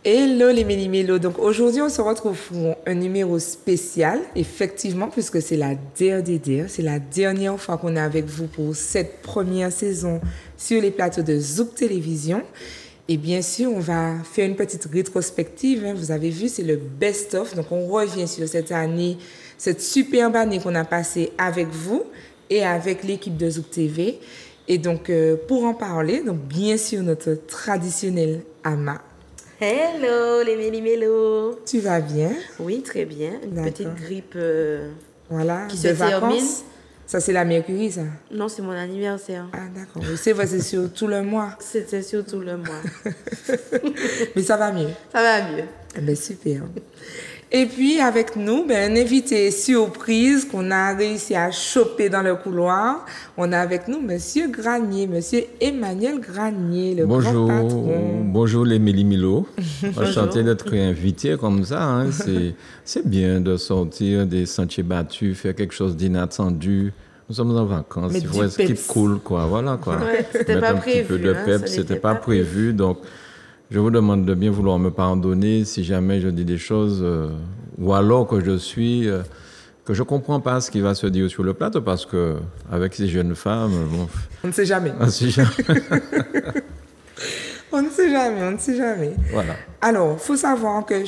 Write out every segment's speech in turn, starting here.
Hello les Méli-Mélos. Donc aujourd'hui, on se retrouve pour un numéro spécial, effectivement, puisque c'est la dernière, c'est la dernière fois qu'on est avec vous pour cette première saison sur les plateaux de Zouk Télévision. Et bien sûr, on va faire une petite rétrospective. Vous avez vu, c'est le best-of. Donc on revient sur cette année, cette superbe année qu'on a passée avec vous et avec l'équipe de Zouk TV. Et donc, pour en parler, donc bien sûr, notre traditionnel Ama. Hello les Méli-Mélos. Tu vas bien? Oui, très bien. Une D'accord. petite grippe Voilà, qui de se termine. vacances. Ça, c'est la Mercury, ça? Non, c'est mon anniversaire. Ah, d'accord. Oui, c'est vrai, c'est sur tout le mois. C'était surtout le mois. Mais ça va mieux. Ça va mieux. Eh ben, super. Et puis, avec nous, un invité surprise qu'on a réussi à choper dans le couloir. On a avec nous Monsieur Granier, Monsieur Emmanuel Granier, le Bonjour, grand patron. bonjour les Méli-Mélos. Enchanté d'être invité comme ça. Hein. C'est bien de sortir des sentiers battus, faire quelque chose d'inattendu. Nous sommes en vacances, Mais il faut être keep cool, quoi. Voilà, quoi. Ouais, c'était Mettre pas un petit peu prévu, de hein, pep, ça c'était n'était pas pas prévu. Donc, je vous demande de bien vouloir me pardonner si jamais je dis des choses ou alors que que je comprends pas ce qui va se dire sur le plateau parce que avec ces jeunes femmes, bon, On ne sait jamais. on sait jamais. On ne sait jamais, on ne sait jamais. Voilà. Alors, il faut savoir que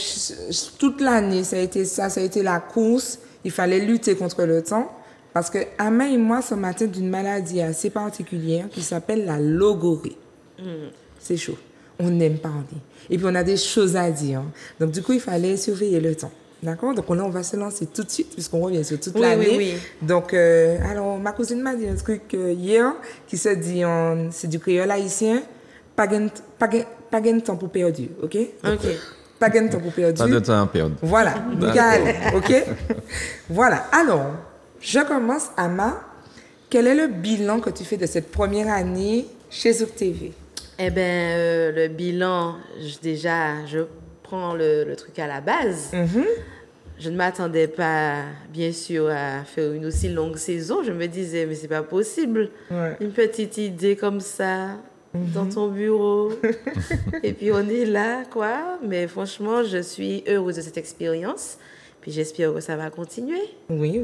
toute l'année, ça a été la course. Il fallait lutter contre le temps. Parce que Ama et moi sommes atteints d'une maladie assez particulière qui s'appelle la logorrhée. C'est chaud. On n'aime pas en dire. Et puis, on a des choses à dire. Donc, du coup, il fallait surveiller le temps. D'accord? Donc, là, on va se lancer tout de suite, puisqu'on revient sur toute l'année. Oui. Donc, alors, ma cousine m'a dit un truc hier qui se dit, c'est du créole haïtien, pas gain temps pour perdu, ok? Ok. Pas gain temps pour perdu. Pas de temps à perdre. Voilà, nickel, ok? Voilà, alors, je commence, Ama. Quel est le bilan que tu fais de cette première année chez Zouk TV? Eh bien, le bilan, je prends le truc à la base. Je ne m'attendais pas, bien sûr, à faire une aussi longue saison. Je me disais, mais c'est pas possible. Ouais. Une petite idée comme ça, dans ton bureau. Et puis, on est là, quoi. Mais franchement, je suis heureuse de cette expérience. Puis, j'espère que ça va continuer. Oui.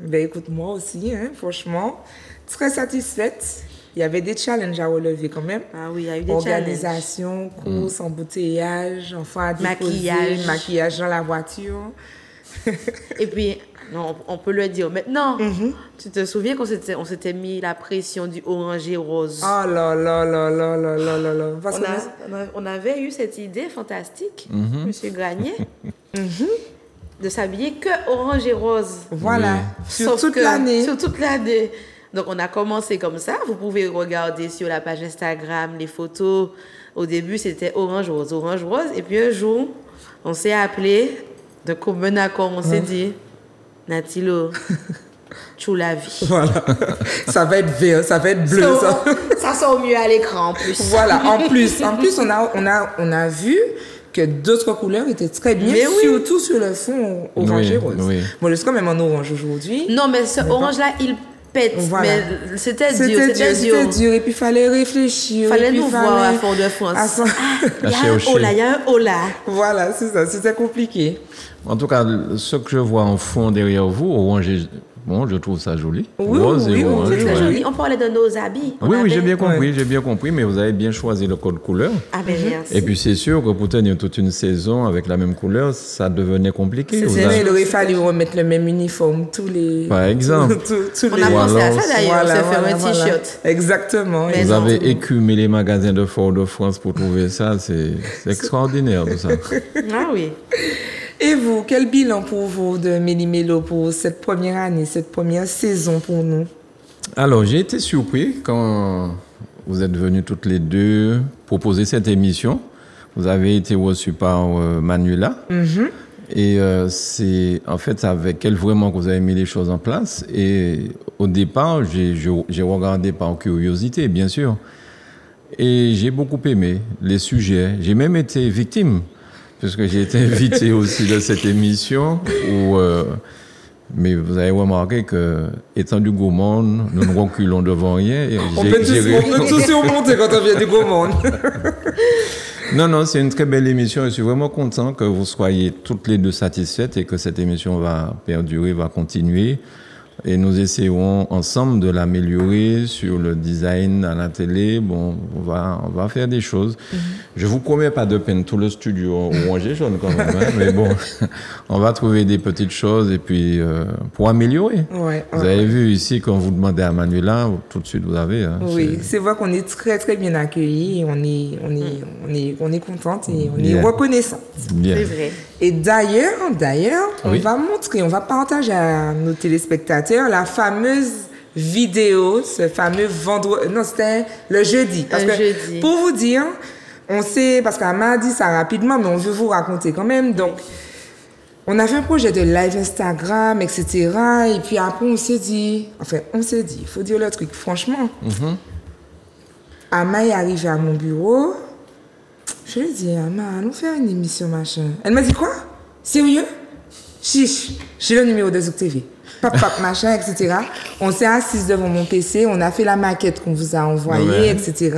Ben écoute, moi aussi, hein, franchement, très satisfaite. Il y avait des challenges à relever quand même. Ah oui, il y a eu des Organisation, course, embouteillage, enfants à déposer, maquillage dans la voiture. Et puis, non, on peut le dire maintenant. Tu te souviens on s'était mis la pression du orangé rose? Oh là. Parce On avait eu cette idée fantastique, Monsieur Granier, de s'habiller que orange et rose. voilà, sur Sauf toute que l'année. Sur toute l'année. Donc, on a commencé comme ça. Vous pouvez regarder sur la page Instagram les photos. Au début, c'était orange, rose. Et puis, un jour, on s'est appelé. De commun accord, on s'est dit, Natilo, tu la vie. Voilà, ça va être vert, ça va être bleu. Ça sort mieux à l'écran, en plus. Voilà, en plus, on a vu que d'autres couleurs étaient très bien, Mais oui. surtout sur le fond orange et rose. Oui. Bon, je suis quand même en orange aujourd'hui. Non, mais ce orange-là, il pète. Voilà. Mais c'était dur. Et puis, il fallait réfléchir. Fallait et puis, nous voir à Fort-de-France. Il y a un haut là. Voilà, c'est ça, c'était compliqué. En tout cas, ce que je vois en fond derrière vous, orange, bon, je trouve ça joli. Oui, Rose et oui, orange. C'est ouais. joli. On parlait de nos habits. Oui, j'ai bien compris, mais vous avez bien choisi le code couleur. Ah ben merci. Et puis c'est sûr que pour tenir toute une saison avec la même couleur, ça devenait compliqué. C'est vrai, il aurait fallu remettre le même uniforme tous les... Par exemple. tous On les... a pensé à ça d'ailleurs, Voilà, se faire un voilà. t-shirt. Exactement. Mais Vous non. avez écumé les magasins de Fort-de-France pour trouver ça. C'est extraordinaire tout ça. Ah oui. Et vous, quel bilan pour vous de Méli-Mélo pour cette première année, cette première saison pour nous? Alors, j'ai été surpris quand vous êtes venus toutes les deux proposer cette émission. Vous avez été reçus par Manuela. Et c'est en fait avec elle vraiment que vous avez mis les choses en place. Et au départ, j'ai regardé par curiosité, bien sûr. Et j'ai beaucoup aimé les sujets. J'ai même été victime, puisque j'ai été invité aussi de cette émission où... mais vous avez remarqué que, étant du gourmand, nous ne reculons devant rien. On peut tous surmonter quand on vient du gourmand. Non, c'est une très belle émission. Je suis vraiment content que vous soyez toutes les deux satisfaites et que cette émission va perdurer, va continuer. Et nous essayerons ensemble de l'améliorer sur le design à la télé. Bon, on va faire des choses. Je vous promets pas de peine tout le studio orangé jaune quand même, hein, mais bon, on va trouver des petites choses et puis pour améliorer. Ouais, vous avez vu ici quand vous demandez à Manuela, tout de suite vous avez. Hein, oui, c'est vrai qu'on est très très bien accueillis. On est contente et on est reconnaissante. Bien. C'est vrai. Et d'ailleurs, on va partager à nos téléspectateurs la fameuse vidéo, ce fameux vendredi, non, c'était le jeudi. Parce que, jeudi. pour vous dire, on sait, parce qu'elle m'a dit ça rapidement, mais on veut vous raconter quand même. Donc, on a fait un projet de live Instagram, etc. Et puis après, on s'est dit, il faut dire le truc, franchement. Ama est arrivée à mon bureau. Je lui ai dit, Ama, allons faire une émission, machin. Elle m'a dit, quoi? Sérieux? Chiche, j'ai le numéro de Zouk TV. Pap, machin, etc. On s'est assis devant mon PC, on a fait la maquette qu'on vous a envoyée, etc.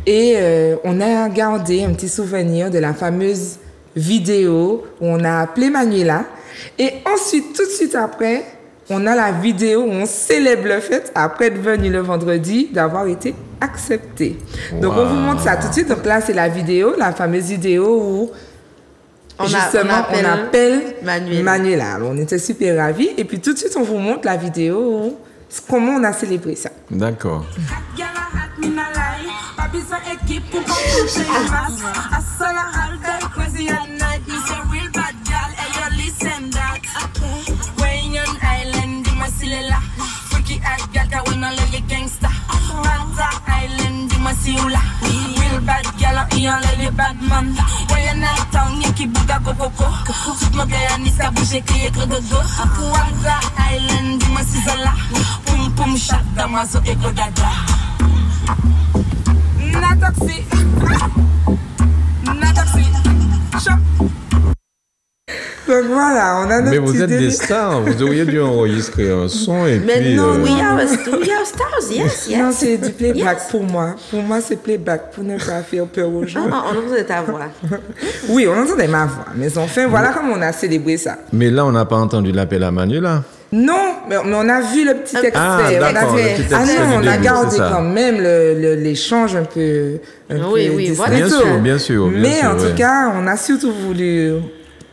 Et on a gardé un petit souvenir de la fameuse vidéo où on a appelé Manuela. Et ensuite, tout de suite après, on a la vidéo où on célèbre le fait, après être venu le vendredi, d'avoir été accepté. Donc, on vous montre ça tout de suite. Donc là, c'est la vidéo, la fameuse vidéo où on appelle Manuela. Alors, on était super ravis. Et puis, tout de suite, on vous montre la vidéo où, comment on a célébré ça. D'accord. Donc voilà, on a notre Mais vous êtes des stars, vous auriez dû enregistrer un son et mais puis... non, we are stars, yes. Non, c'est du playback pour moi. Pour moi, c'est playback pour ne pas faire peur aux gens. Non, on entendait ta voix. Oui, on entendait ma voix. Mais enfin, voilà comment on a célébré ça. Mais là, on n'a pas entendu l'appel à Manuela. Non, mais on a vu le petit extrait. D'accord, le petit extrait non, on du a début, gardé c'est ça. quand même l'échange un peu Oui, voilà. Bien sûr. Mais en tout cas, on a surtout voulu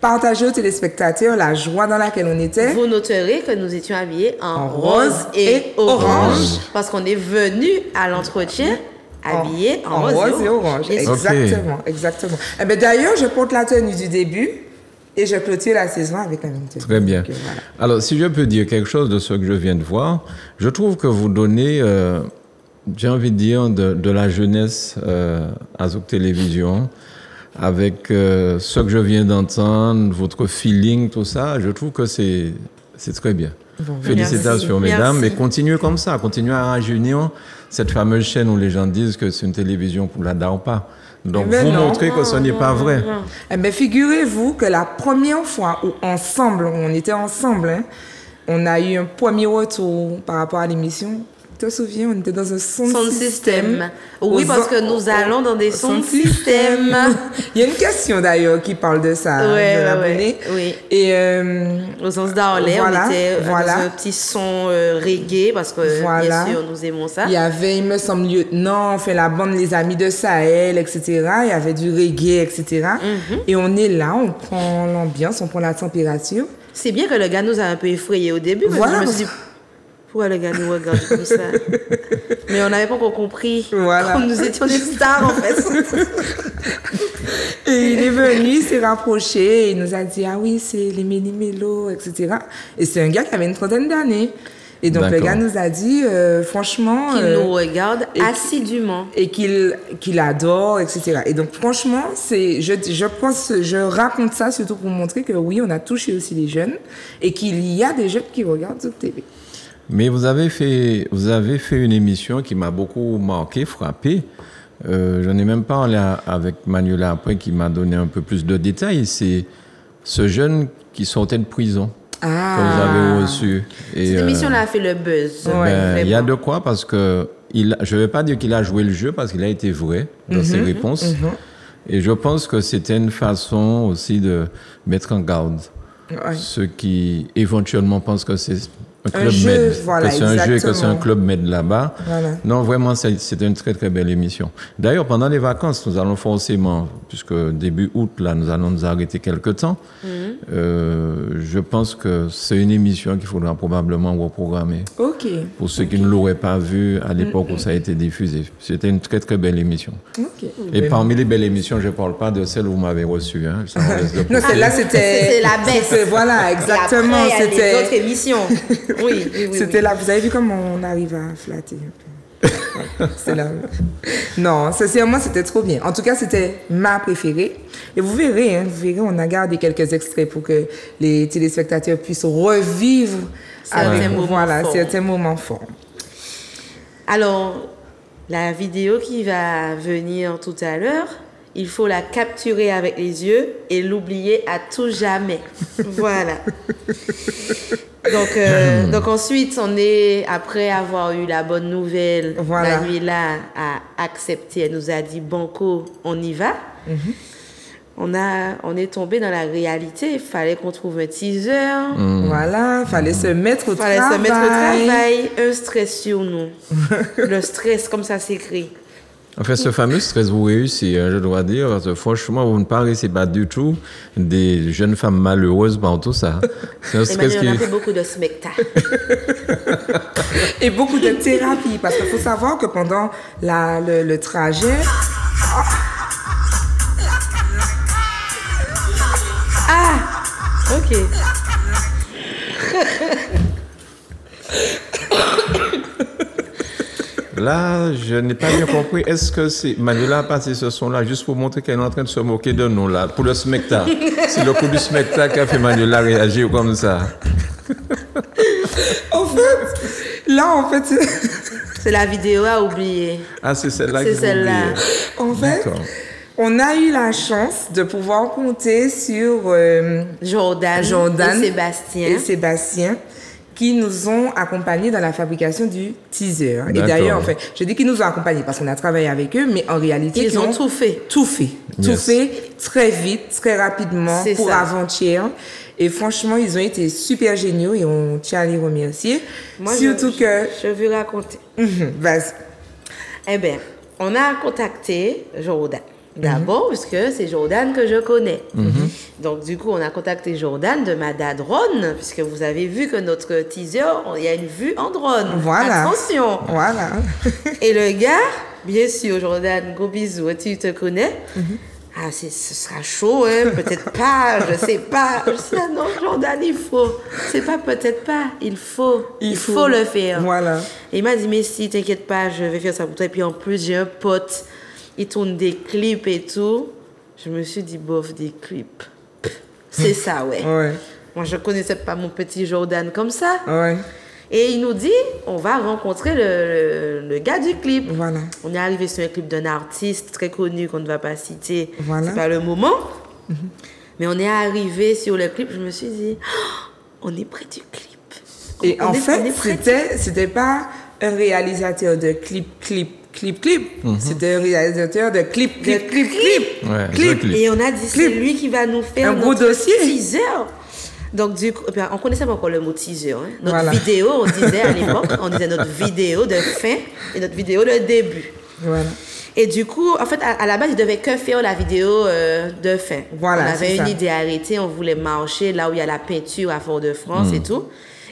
partager aux téléspectateurs la joie dans laquelle on était. Vous noterez que nous étions habillés en rose et orange. Parce qu'on est venu à l'entretien habillés en rose et orange. Exactement. Eh bien, d'ailleurs, je porte la tenue du début et je clôture la saison avec la même tenue. Très bien. Donc, voilà. Alors, si je peux dire quelque chose de ce que je viens de voir, je trouve que vous donnez, j'ai envie de dire, de la jeunesse à Zouk Télévision. Avec ce que je viens d'entendre, votre feeling, tout ça, je trouve que c'est très bien. Bon, félicitations, mesdames. Merci. Et continuez comme ça. Continuez à rajeunir cette fameuse chaîne où les gens disent que c'est une télévision pour la pas. Donc, vous montrez que ce n'est pas vrai. Eh bien, figurez-vous que la première fois où on était ensemble, on a eu un premier retour par rapport à l'émission. Tu te souviens, on était dans un son système. Oui, parce que nous allons dans des sons système. Il y a une question d'ailleurs qui parle de ça, de l'abonné. Oui. Et au sens d'Arlay, on était dans un petit son reggae, parce que bien sûr, nous aimons ça. Il y avait, il me semble, Lieutenant, on fait la bande Les Amis de Sahel, etc. Il y avait du reggae, etc. Et on est là, on prend l'ambiance, on prend la température. C'est bien que le gars nous a un peu effrayés au début, mais je me suis dit, pourquoi le gars nous regarde comme ça? Mais on n'avait pas encore compris. Comme nous étions des stars, en fait. Et il est venu, il s'est rapproché, il nous a dit, ah oui, c'est les Méli-Mélo, etc. Et c'est un gars qui avait une trentaine d'années. Et donc, le gars nous a dit, franchement... Qu'il nous regarde assidûment. Et qu'il adore, etc. Et donc, franchement, je raconte ça surtout pour montrer que oui, on a touché aussi les jeunes et qu'il y a des jeunes qui regardent Zouk TV. Mais vous avez fait une émission qui m'a beaucoup marqué, frappé. J'en ai même parlé avec Manuela après, qui m'a donné un peu plus de détails. C'est ce jeune qui sortait de prison que vous avez reçu. Et, cette émission-là a fait le buzz. Il y a de quoi, parce que je ne vais pas dire qu'il a joué le jeu, parce qu'il a été vrai dans ses réponses. Et je pense que c'était une façon aussi de mettre en garde ceux qui éventuellement pensent que c'est un club med, voilà, que c'est un jeu et que c'est un club med là-bas. Voilà. Non, vraiment, c'était une très très belle émission. D'ailleurs, pendant les vacances, nous allons forcément, puisque début août, là, nous allons nous arrêter quelque temps. Je pense que c'est une émission qu'il faudra probablement reprogrammer. OK. Pour ceux qui ne l'auraient pas vu à l'époque où ça a été diffusé. C'était une très très belle émission. OK. Et parmi les belles émissions, je ne parle pas de celle où vous m'avez reçue. Hein. Non, celle-là, c'était la baisse. Voilà, exactement. Et après, il y a c'était les autres émissions. Oui. C'était là. Vous avez vu comment on arrive à flatter un peu. C'est là. Non, sincèrement, c'était trop bien. En tout cas, c'était ma préférée. Et vous verrez, on a gardé quelques extraits pour que les téléspectateurs puissent revivre certains moments forts. Alors, la vidéo qui va venir tout à l'heure, il faut la capturer avec les yeux et l'oublier à tout jamais. Voilà. Donc ensuite, après avoir eu la bonne nouvelle, Manuela a accepté, elle nous a dit banco, on y va. On est tombé dans la réalité, il fallait qu'on trouve un teaser. Voilà, fallait se mettre au travail. Un stress sur nous. Le stress, comme ça s'écrit. En fait, ce fameux stress, vous réussissez, je dois dire, parce que franchement, vous ne paraissez pas du tout des jeunes femmes malheureuses par tout ça. C'est un stress on a fait beaucoup de spectacles. Et beaucoup de thérapie, parce qu'il faut savoir que pendant le trajet... Ok. Là, je n'ai pas bien compris. Est-ce que c'est Manuela a passé ce son-là juste pour montrer qu'elle est en train de se moquer de nous, là, pour le spectacle? C'est le coup du spectacle qui a fait Manuela réagir comme ça. En fait, c'est la vidéo à oublier. Ah, c'est celle-là C'est celle-là. En fait, on a eu la chance de pouvoir compter sur Jordan et Sébastien qui nous ont accompagnés dans la fabrication du teaser. Et d'ailleurs, en fait, je dis qu'ils nous ont accompagnés parce qu'on a travaillé avec eux, mais en réalité, ils ont tout fait. Tout fait très vite, très rapidement pour avant-hier. Et franchement, ils ont été super géniaux et on tient à les remercier. Moi, surtout je veux raconter. Vas-y. Eh bien, on a contacté Jordan. D'abord, parce que c'est Jordan que je connais. Donc, du coup, on a contacté Jordan de Mada Drone, puisque vous avez vu que notre teaser, il y a une vue en drone. Voilà. Attention. Voilà. Et le gars, bien sûr, Jordan, gros bisous, tu te connais. Ah, ce sera chaud, hein, peut-être pas, je sais pas. Je dis, ah non, Jordan, il faut. C'est pas peut-être pas, il faut. Il faut le faire. Voilà. Et il m'a dit, mais si, t'inquiète pas, je vais faire ça pour toi. Et puis en plus, j'ai un pote, il tourne des clips et tout. Je me suis dit, bof, des clips. C'est ça, ouais. Moi, je connaissais pas mon petit Jordan comme ça. Ouais. Et il nous dit, on va rencontrer le gars du clip. Voilà. On est arrivé sur un clip d'un artiste très connu qu'on ne va pas citer. Voilà. C'est pas le moment. Mais on est arrivé sur le clip, je me suis dit, oh, on est près du clip. Et en fait, c'était pas un réalisateur de clip. C'était un réalisateur de clip. Ouais, Et on a dit, c'est lui qui va nous faire un gros dossier. Teaser. Donc, du coup, on connaissait pas encore le mot teaser. Hein. Notre vidéo, on disait à l'époque, notre vidéo de fin et notre vidéo de début. Voilà. Et du coup, en fait, à la base, il devait que faire la vidéo de fin. Voilà, on avait une idée arrêtée, on voulait marcher là où il y a la peinture à Fort-de-France et tout.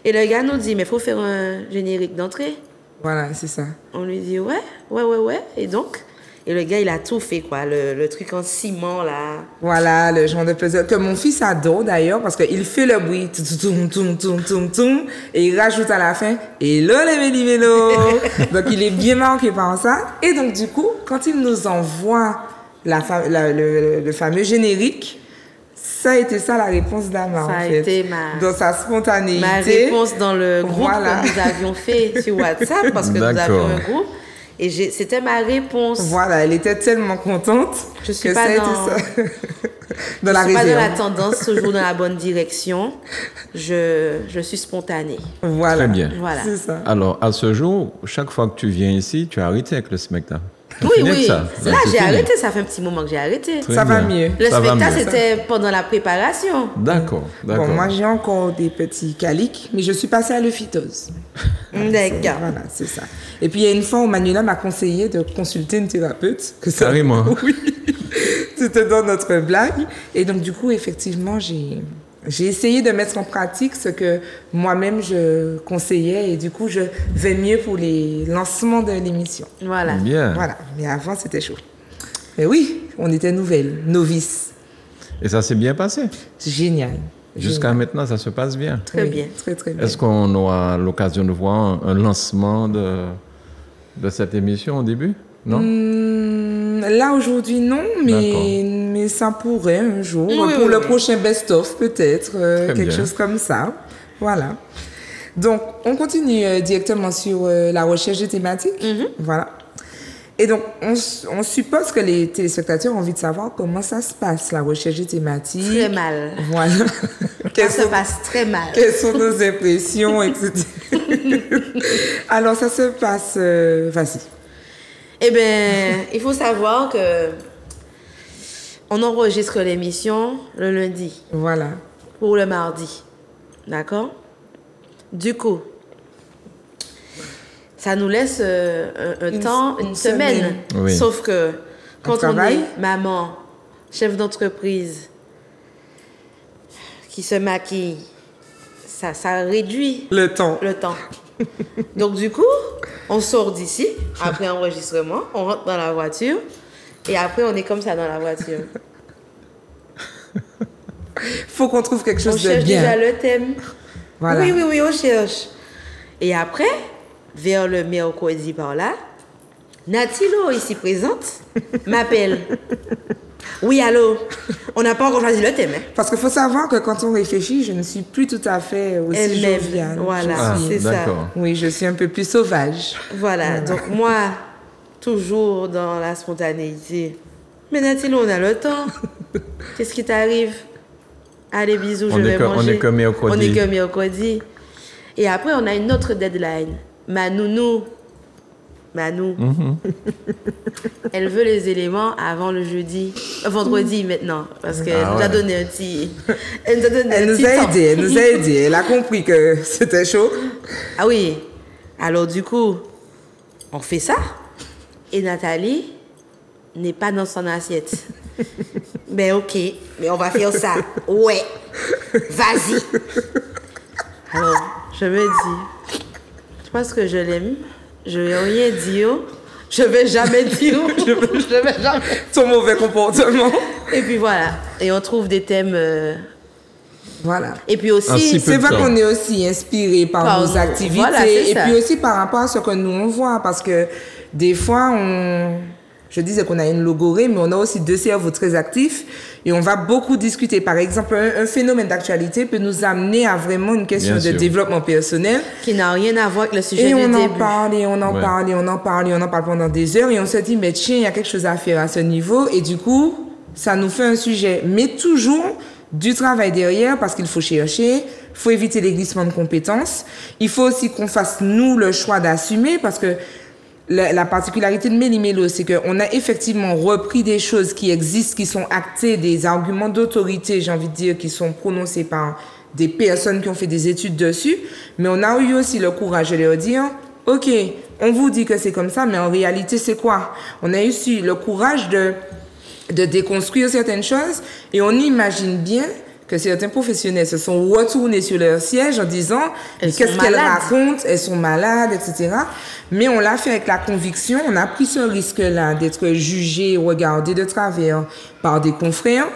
Et le gars nous dit, mais il faut faire un générique d'entrée. Voilà, c'est ça. On lui dit, ouais. Et donc, et le gars, il a tout fait, quoi. Le truc en ciment, là. Voilà, le genre de puzzle que mon fils adore, d'ailleurs, parce qu'il fait le bruit, et il rajoute à la fin, et là, les vélos. Donc, il est bien marqué par ça. Et donc, du coup, quand il nous envoie le fameux générique, ça a été ça la réponse d'Ama, en fait. Ça a été dans sa spontanéité. Ma réponse dans le groupe que nous avions fait sur WhatsApp, parce que nous avions un groupe. Et c'était ma réponse. Voilà, elle était tellement contente. Je suis pas dans la tendance, toujours dans la bonne direction. Je suis spontanée. Voilà. Très bien. Voilà. C'est ça. Alors, à ce jour, chaque fois que tu viens ici, tu as arrêté avec le spectacle. Oui, fini oui. ça. Là, C'est j'ai fini. arrêté. Ça fait un petit moment que j'ai arrêté. Très Ça va bien. mieux. Le Ça va spectacle, mieux. c'était pendant la préparation. D'accord, Bon, d'accord. moi, j'ai encore des petits caliques, mais je suis passée à l'euphytose. D'accord. Voilà, c'est ça. Et puis, il y a une fois où Manuela m'a conseillé de consulter une thérapeute. Que ça... Carrément. Oui. C'était dans notre blague. Et donc, du coup, effectivement, j'ai essayé de mettre en pratique ce que moi-même je conseillais. Et du coup, je vais mieux pour les lancements de l'émission. Voilà. Bien. Voilà. Mais avant, c'était chaud. Mais oui, on était nouvelles, novices. Et ça s'est bien passé. C'est génial. Jusqu'à Génial. maintenant, ça se passe bien. Très Oui, bien. Très, très bien. Est-ce qu'on aura l'occasion de voir un lancement de cette émission au début? Non? Là, aujourd'hui, non, D'accord. mais ça pourrait un jour. Oui, pour oui, le oui. prochain best-of, peut-être. Très Quelque bien. chose comme ça. Voilà. Donc, on continue directement sur la recherche des thématiques. Voilà. Et donc, on suppose que les téléspectateurs ont envie de savoir comment ça se passe, la recherche des thématiques. Très mal. Voilà. Ça se passe très mal. Quelles sont nos impressions, etc. Alors, ça se passe... vas-y. Eh bien, il faut savoir que on enregistre l'émission le lundi Voilà. pour le mardi. D'accord? Du coup, ça nous laisse un temps, une semaine. Oui. Sauf que quand on travaille. est maman, chef d'entreprise, qui se maquille, ça réduit Le temps. le temps. Donc du coup, on sort d'ici, après enregistrement, on rentre dans la voiture, et après on est comme ça dans la voiture. Faut qu'on trouve quelque On chose de cherche déjà bien. le thème. Voilà. Oui, oui, oui, on cherche. Et après, vers le mercredi par là, Natilo, ici présente, m'appelle. Oui, allô, on n'a pas encore choisi le thème. Hein. Parce qu'il faut savoir que quand on réfléchit, je ne suis plus tout à fait aussi Elle-même. joviale. Voilà, Ah, c'est ça. d'accord. Oui, je suis un peu plus sauvage. Voilà, donc moi, toujours dans la spontanéité. Mais Natilo, on a le temps. Qu'est-ce qui t'arrive? Allez, bisous, On je est vais que- on manger. est que mercredi. On est que mercredi. Et après, on a une autre deadline. Ma nounou, Manou, elle veut les éléments avant le jeudi, vendredi maintenant, parce qu'elle Ah nous a ouais. donné un petit... Elle nous a donné un Elle nous petit a temps. aidés, elle nous a aidés. Elle a compris que c'était chaud. Ah oui. Alors du coup, on fait ça. Et Nathalie n'est pas dans son assiette. Ben ok, mais on va faire ça. Ouais. Vas-y. Alors, je me dis, je pense que je l'aime. Je vais rien dire. Je vais jamais dire. Je vais jamais. Son mauvais comportement. Et puis voilà. Et on trouve des thèmes. Voilà. Et puis aussi, Ainsi C'est peu vrai de temps. qu'on est aussi inspiré par Par nos nous. activités Voilà, c'est et ça. puis aussi par rapport à ce que nous on voit. Parce que des fois, je disais qu'on a une logorée, mais on a aussi deux cerveaux très actifs et on va beaucoup discuter. Par exemple, un phénomène d'actualité peut nous amener à vraiment une question Bien de sûr. développement personnel. qui n'a rien à voir avec le sujet Et du on en début. parle, et on en Ouais. parle, et on en parle, et on en parle pendant des heures, et on se dit, mais tiens, il y a quelque chose à faire à ce niveau, et du coup, ça nous fait un sujet. Mais toujours du travail derrière, parce qu'il faut chercher, il faut éviter les glissements de compétences. Il faut aussi qu'on fasse, nous, le choix d'assumer, parce que la particularité de Méli-Mélo, c'est qu'on a effectivement repris des choses qui existent, qui sont actées, des arguments d'autorité, j'ai envie de dire, qui sont prononcés par des personnes qui ont fait des études dessus, mais on a eu aussi le courage de leur dire, OK, on vous dit que c'est comme ça, mais en réalité, c'est quoi? On a eu aussi le courage de déconstruire certaines choses, et on imagine bien que certains professionnels se sont retournés sur leur siège en disant Elles qu'est-ce sont qu'elles malades. racontent, elles sont malades, etc. Mais on l'a fait avec la conviction, on a pris ce risque-là d'être jugé, regardé de travers par des confrères,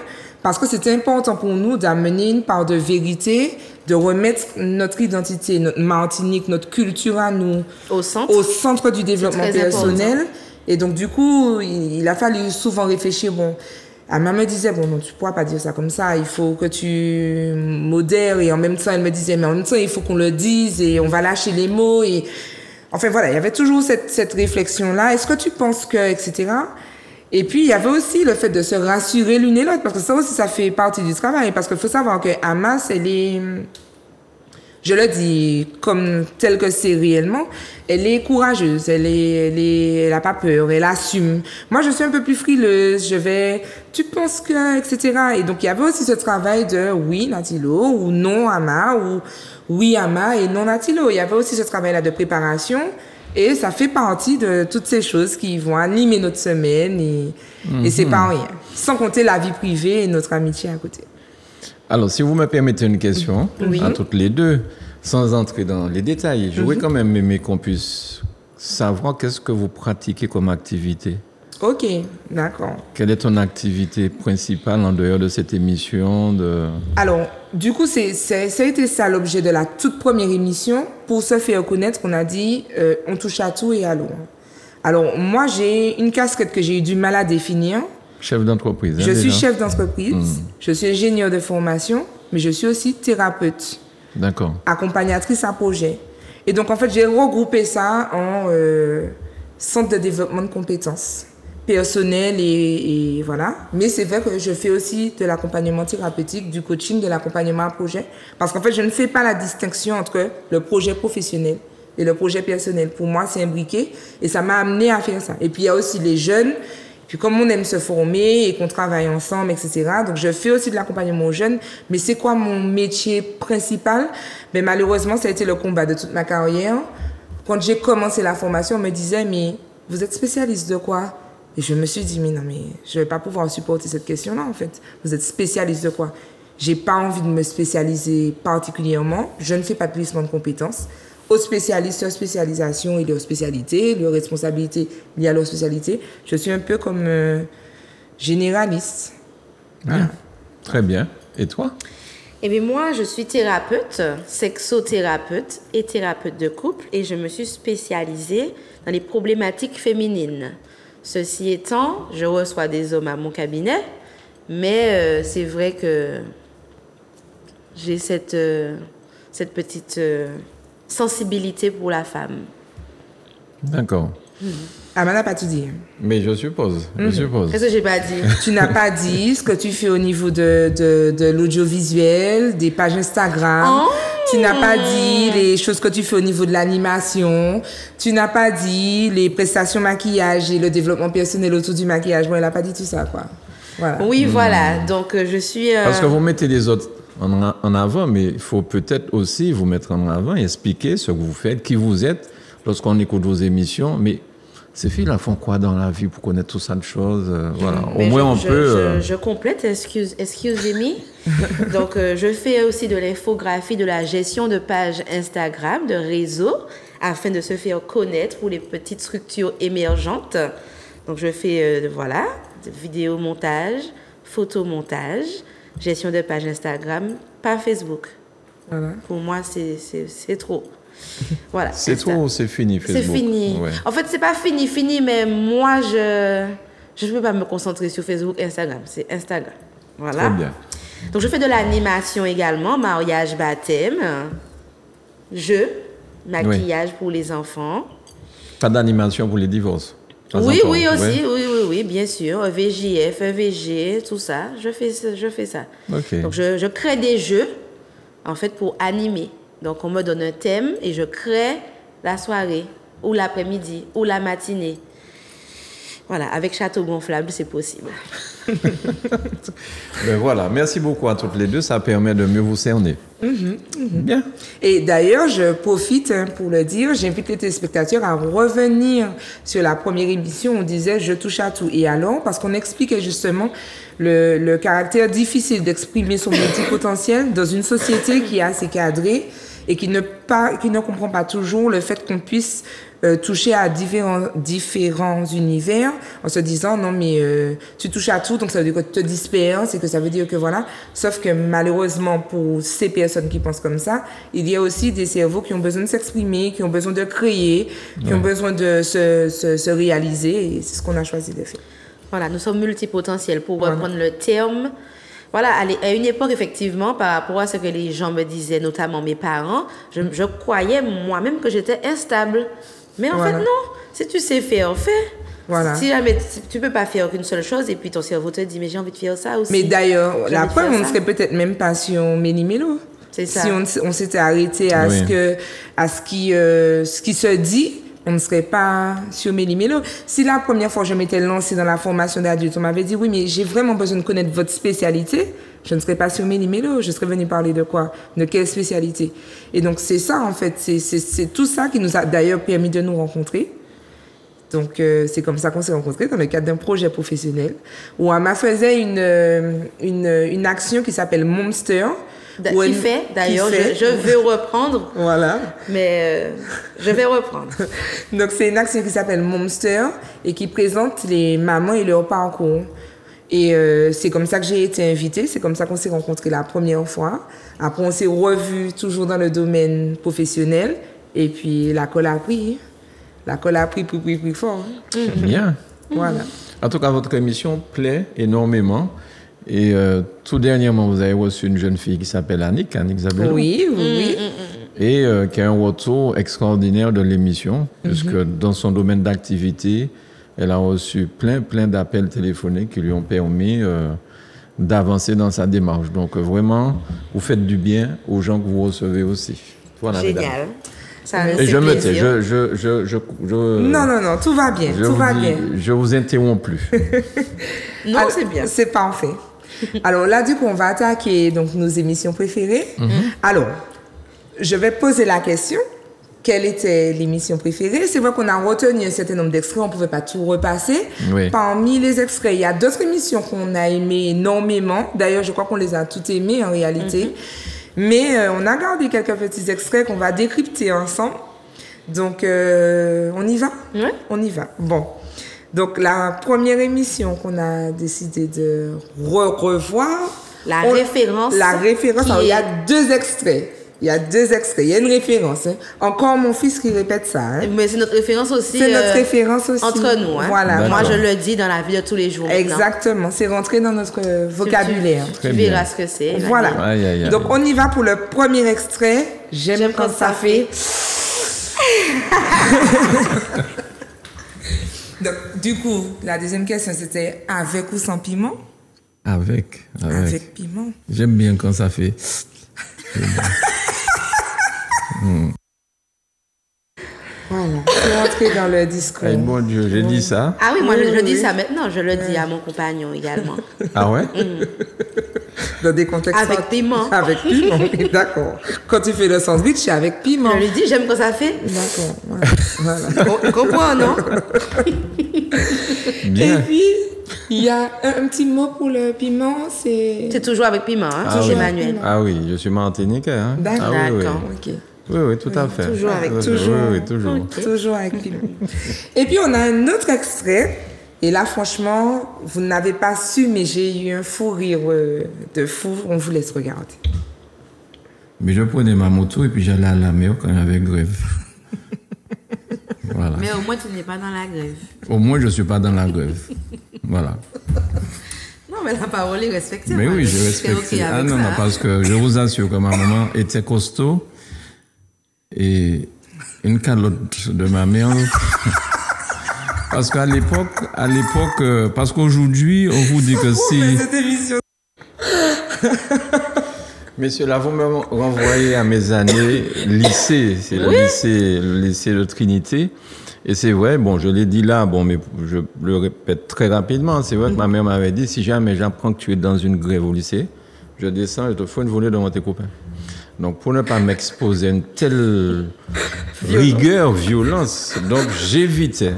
parce que c'était important pour nous d'amener une part de vérité, de remettre notre identité, notre Martinique, notre culture à nous Au centre. au centre du développement très personnel. Et donc, du coup, il a fallu souvent réfléchir. Bon, Amma me disait, bon, non, tu pourras pas dire ça comme ça, il faut que tu modères. Et en même temps, elle me disait, mais en même temps, il faut qu'on le dise et on va lâcher les mots. Et enfin, voilà, il y avait toujours cette réflexion-là. Est-ce que tu penses que, etc. Et puis, il y avait aussi le fait de se rassurer l'une et l'autre, parce que ça aussi, ça fait partie du travail. Parce qu'il faut savoir que Hamas, elle est... je le dis comme tel que c'est réellement, elle est courageuse, elle a pas peur, elle assume. Moi, je suis un peu plus frileuse, tu penses que, etc. Et donc, il y avait aussi ce travail de oui, Natilo, ou non, Ama, ou oui, Ama, et non, Natilo. Il y avait aussi ce travail-là de préparation, et ça fait partie de toutes ces choses qui vont animer notre semaine, et c'est pas rien. Sans compter la vie privée et notre amitié à côté. Alors, si vous me permettez une question à toutes les deux, sans entrer dans les détails, j'aurais quand même aimé qu'on puisse savoir qu'est-ce que vous pratiquez comme activité. Ok, d'accord. Quelle est ton activité principale en dehors de cette émission Alors, du coup, ça a été ça l'objet de la toute première émission. Pour se faire connaître, on a dit on touche à tout et à l'eau. Alors, moi, j'ai une casquette que j'ai eu du mal à définir. Chef d'entreprise. Je suis chef d'entreprise, je suis ingénieur de formation, mais je suis aussi thérapeute. D'accord. Accompagnatrice à projet. Et donc, en fait, j'ai regroupé ça en centre de développement de compétences personnelles et voilà. Mais c'est vrai que je fais aussi de l'accompagnement thérapeutique, du coaching, de l'accompagnement à projet. Parce qu'en fait, je ne fais pas la distinction entre le projet professionnel et le projet personnel. Pour moi, c'est imbriqué et ça m'a amené à faire ça. Et puis, il y a aussi les jeunes. Puis comme on aime se former et qu'on travaille ensemble, etc. Donc, je fais aussi de l'accompagnement aux jeunes. Mais c'est quoi mon métier principal? Ben, malheureusement, ça a été le combat de toute ma carrière. Quand j'ai commencé la formation, on me disait, mais vous êtes spécialiste de quoi? Et je me suis dit, mais non, mais je vais pas pouvoir supporter cette question-là, en fait. Vous êtes spécialiste de quoi? J'ai pas envie de me spécialiser particulièrement. Je ne fais pas de glissement de compétences. Aux spécialistes, leur spécialisation et leurs spécialités, leurs responsabilités liées à leur spécialité. Je suis un peu comme généraliste. Voilà. Très bien. Et toi? Eh bien, moi, je suis thérapeute, sexothérapeute et thérapeute de couple et je me suis spécialisée dans les problématiques féminines. Ceci étant, je reçois des hommes à mon cabinet, mais c'est vrai que j'ai cette petite sensibilité pour la femme. D'accord. Amanda n'a pas tout dit. Mais je suppose. Qu'est-ce que j'ai pas dit? Tu n'as pas dit ce que tu fais au niveau de l'audiovisuel, des pages Instagram. Oh! Tu n'as pas dit les choses que tu fais au niveau de l'animation. Tu n'as pas dit les prestations maquillage et le développement personnel autour du maquillage. Bon, elle n'a pas dit tout ça, quoi. Voilà. Oui, voilà. Donc, je suis... Parce que vous mettez les autres en avant, mais il faut peut-être aussi vous mettre en avant et expliquer ce que vous faites, qui vous êtes, lorsqu'on écoute vos émissions. Mais ces filles-là font quoi dans la vie pour connaître tout ça de choses? Voilà. Au moins, on peut... Je complète, excusez-moi. Donc, je fais aussi de l'infographie, de la gestion de pages Instagram, de réseaux, afin de se faire connaître pour les petites structures émergentes. Donc, je fais, vidéo-montage, photomontage, gestion de page Instagram, pas Facebook. Voilà. Pour moi, c'est trop. Voilà. C'est trop ou c'est fini, Facebook? C'est fini. Ouais. En fait, c'est pas fini, mais moi, je ne peux pas me concentrer sur Facebook, Instagram. C'est Instagram. Voilà. Très bien. Donc, je fais de l'animation également, mariage, baptême, jeux, maquillage pour les enfants. Pas d'animation pour les divorces? Oui, aussi, oui, bien sûr. VJF, EVG, tout ça, je fais ça. Okay. Donc, je crée des jeux, en fait, pour animer. Donc, on me donne un thème et je crée la soirée, ou l'après-midi, ou la matinée. Voilà, avec Château Gonflable, c'est possible. Ben voilà, merci beaucoup à toutes les deux, ça permet de mieux vous cerner. Bien. Et d'ailleurs, je profite pour le dire, j'invite les téléspectateurs à revenir sur la première émission, on disait « Je touche à tout et alors » parce qu'on expliquait justement le caractère difficile d'exprimer son multipotentiel dans une société qui est assez cadrée et qui ne comprend pas toujours le fait qu'on puisse toucher à différents univers en se disant non mais tu touches à tout donc ça veut dire que tu te disperses et que ça veut dire que voilà. Sauf que malheureusement pour ces personnes qui pensent comme ça, il y a aussi des cerveaux qui ont besoin de s'exprimer, qui ont besoin de créer, qui ont besoin de se réaliser et c'est ce qu'on a choisi de faire. Voilà, nous sommes multipotentiels pour reprendre le terme. Voilà, à une époque, effectivement, par rapport à ce que les gens me disaient, notamment mes parents, je croyais moi-même que j'étais instable. Mais en fait, non. Si tu sais faire, fais. Voilà. Si jamais tu peux pas faire qu'une seule chose et puis ton cerveau te dit, mais j'ai envie de faire ça aussi. Mais d'ailleurs, la preuve, on ne serait peut-être même pas sur Méli-Mélo. C'est ça. Si on s'était arrêté à Oui. ce qui se dit, on ne serait pas sur Méli-Mélo. Si la première fois je m'étais lancée dans la formation d'adulte, on m'avait dit oui, mais j'ai vraiment besoin de connaître votre spécialité, je ne serais pas sur Méli-Mélo. Je serais venue parler de quoi? De quelle spécialité? Et donc c'est ça en fait, c'est tout ça qui nous a d'ailleurs permis de nous rencontrer. Donc c'est comme ça qu'on s'est rencontrés dans le cadre d'un projet professionnel où Ama faisait une action qui s'appelle Monster. D'ailleurs, je veux reprendre, Voilà. mais je vais reprendre. Donc, c'est une action qui s'appelle Monster et qui présente les mamans et leur parcours. Et c'est comme ça que j'ai été invitée. C'est comme ça qu'on s'est rencontrés la première fois. Après, on s'est revus toujours dans le domaine professionnel. Et puis, la colle a pris. La colle a pris plus fort. Bien. Voilà. En tout cas, votre émission plaît énormément. Et tout dernièrement, vous avez reçu une jeune fille qui s'appelle Annick Zabello. Oui, oui. Et qui a un retour extraordinaire de l'émission, puisque dans son domaine d'activité, elle a reçu plein d'appels téléphoniques qui lui ont permis d'avancer dans sa démarche. Donc vraiment, vous faites du bien aux gens que vous recevez aussi. Voilà, mesdames. Génial. Ça Et fait je me tais, plaisir. Non, tout va bien, tout va bien. Je vous interromps plus. Non, Alors, c'est bien. C'est parfait. Alors là, du coup, on va attaquer donc, nos émissions préférées. Alors, je vais poser la question. Quelle était l'émission préférée? C'est vrai qu'on a retenu un certain nombre d'extraits, on ne pouvait pas tout repasser. Oui. Parmi les extraits, il y a d'autres émissions qu'on a aimées énormément. D'ailleurs, je crois qu'on les a toutes aimées en réalité. Mais on a gardé quelques petits extraits qu'on va décrypter ensemble. Donc, on y va? Ouais. On y va. Bon. Donc, la première émission qu'on a décidé de revoir. La référence. La référence. qui Alors, il y a est- 2 extraits. Il y a 2 extraits. Il y a une référence. Hein. Encore mon fils qui répète ça. Hein. Mais c'est notre référence aussi. C'est notre référence aussi. Entre nous. Hein. Voilà. Moi, D'accord. je le dis dans la vie de tous les jours. maintenant. Exactement. C'est rentré dans notre vocabulaire. Tu Très verras bien. ce que c'est. Voilà. Aïe, aïe, aïe. Donc, on y va pour le premier extrait. J'aime quand ça fait. Donc, du coup, la deuxième question, c'était avec ou sans piment? Avec. Avec piment. J'aime bien quand ça fait. Voilà. C'est rentré dans le discours. Eh, mon Dieu, j'ai dit ça. Ah oui, moi, Oui, je dis oui. ça maintenant. Je le dis à mon compagnon également. Ah ouais? Dans des contextes. Avec piment. Avec piment, oui, d'accord. Quand tu fais le sandwich, c'est avec piment. Je lui dis, j'aime quand ça fait. D'accord. Voilà. On comprend, non? Et Bien. puis, il y a un petit mot pour le piment, c'est. C'est toujours avec piment, hein, Ah oui. Emmanuel. Ah oui, je suis martiniquais. Hein? D'accord. Ah oui, oui. D'accord. Ok. Oui, tout à fait. toujours avec- Oui, toujours. Oui, toujours. Toujours avec piment. Et puis, on a un autre extrait. Et là, franchement, vous n'avez pas su, mais j'ai eu un fou rire de fou. On vous laisse regarder. Mais je prenais ma moto et puis j'allais à la mer quand il y avait grève. Voilà. Mais au moins, tu n'es pas dans la grève. Au moins, je ne suis pas dans la grève. Voilà. Non, mais la parole est respectée. Mais moi. oui, je C'est respecte. OK Ah avec non, ça. non, parce que je vous assure que ma maman était costaud et une calotte de ma mère. Parce qu'à l'époque, parce qu'aujourd'hui, on vous dit que si... Cette émission. Messieurs, là, vous me renvoyez à mes années lycée. C'est le lycée de Trinité. Et c'est vrai, bon, je l'ai dit là, bon, mais je le répète très rapidement. C'est vrai que ma mère m'avait dit, si jamais j'apprends que tu es dans une grève au lycée, je descends, je te fous une volée devant tes copains. Donc, pour ne pas m'exposer à une telle rigueur, violence, donc j'évitais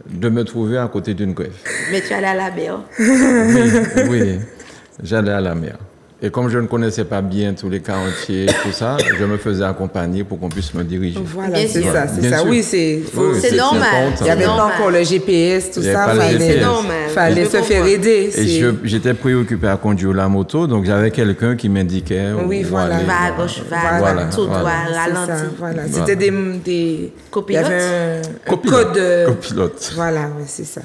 de me trouver à côté d'une grève. Mais tu allais à la mer. Oui, j'allais à la mer. Et comme je ne connaissais pas bien tous les quartiers, tout ça, je me faisais accompagner pour qu'on puisse me diriger. Voilà, Bien c'est sûr. ça, c'est Bien ça. sûr. Oui, c'est. Oui, C'est normal. important. Il n'y avait pas normal. encore le GPS, tout Il y avait ça. pas le Fallait, GPS. C'est normal. fallait Je se faire comprends. aider. Et c'est- j'étais préoccupé à conduire la moto, donc j'avais quelqu'un qui m'indiquait. Oui, où voilà. aller. Va à gauche, va à Voilà, droite, tout voilà. droit, C'est ça, ralenti. voilà. Voilà. C'était des. Copilote. Il y avait un Copilote. code. Copilote. Voilà, oui, c'est ça.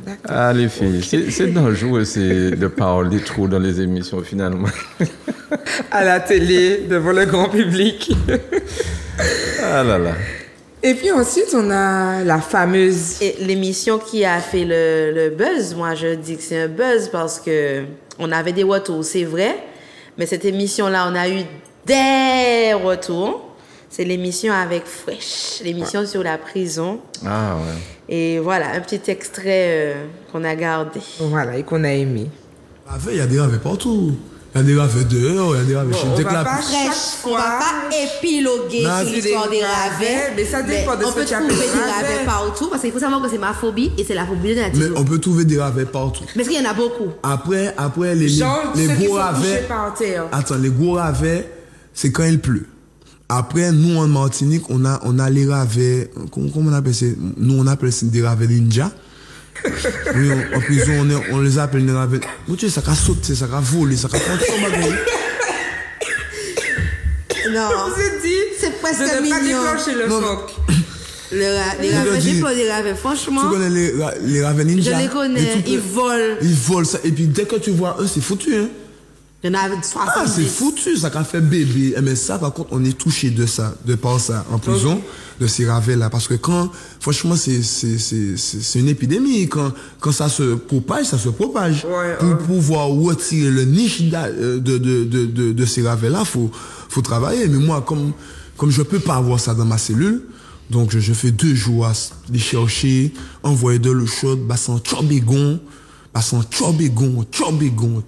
D'accord. Ah, les filles, c'est dangereux de parler trop dans les émissions finalement. À la télé, devant le grand public. Ah là là. Et puis ensuite, on a la fameuse. Et l'émission qui a fait le buzz, moi je dis que c'est un buzz parce que on avait des retours, c'est vrai, Mais cette émission-là, on a eu des retours. C'est l'émission avec Fresh, l'émission sur la prison. Ah ouais. Et voilà, un petit extrait qu'on a gardé. Voilà, et qu'on a aimé. Il y a des ravets partout. Il y a des ravets dehors, il y a des ravets chez On le va pas déclap. chaque On va fois. pas épiloguer Non, sur l'histoire des ravets. Mais ça dépend de on ce que peut tu trouver appelles des ravet. ravets partout parce qu'il faut savoir que c'est ma phobie et c'est la phobie de Mais Nathalie. on peut trouver des ravets partout. Mais est-ce qu'il y en a beaucoup? Après les Genre, ceux qui gros sont couchés ravets. par terre. Attends, les gros ravets, c'est quand il pleut. Après, nous, en Martinique, on a les ravets, comment on appelle ça? Nous, on appelle ça des ravets ninja. Oui, en prison, on les appelle des ravets. Vous savez, ça va sauter, ça va voler, ça va faire tout ça. Non. Je vous ai dit C'est presque de ne pas mignon. déclencher le Non. phoque. Les Je ravets, dis- j'ai peur des ravets. Franchement, Tu connais les ravets ninja? je les connais. tout Ils petits. volent. Ils volent ça. Et puis, dès que tu vois eux, c'est foutu, hein. Il y en a 70. Ah, c'est foutu, ça qu'a fait bébé. Mais ça, par contre, on est touché de ça, de par ça, en prison, de ces ravets-là. Parce que franchement, c'est une épidémie. Quand ça se propage, ça se propage. Ouais, Pour pouvoir retirer le niche de ces ravets-là, faut travailler. Mais moi, comme je peux pas avoir ça dans ma cellule, donc je fais 2 jours à les chercher, envoyer de l'eau chaude, bassin tchobégon, tchobégon.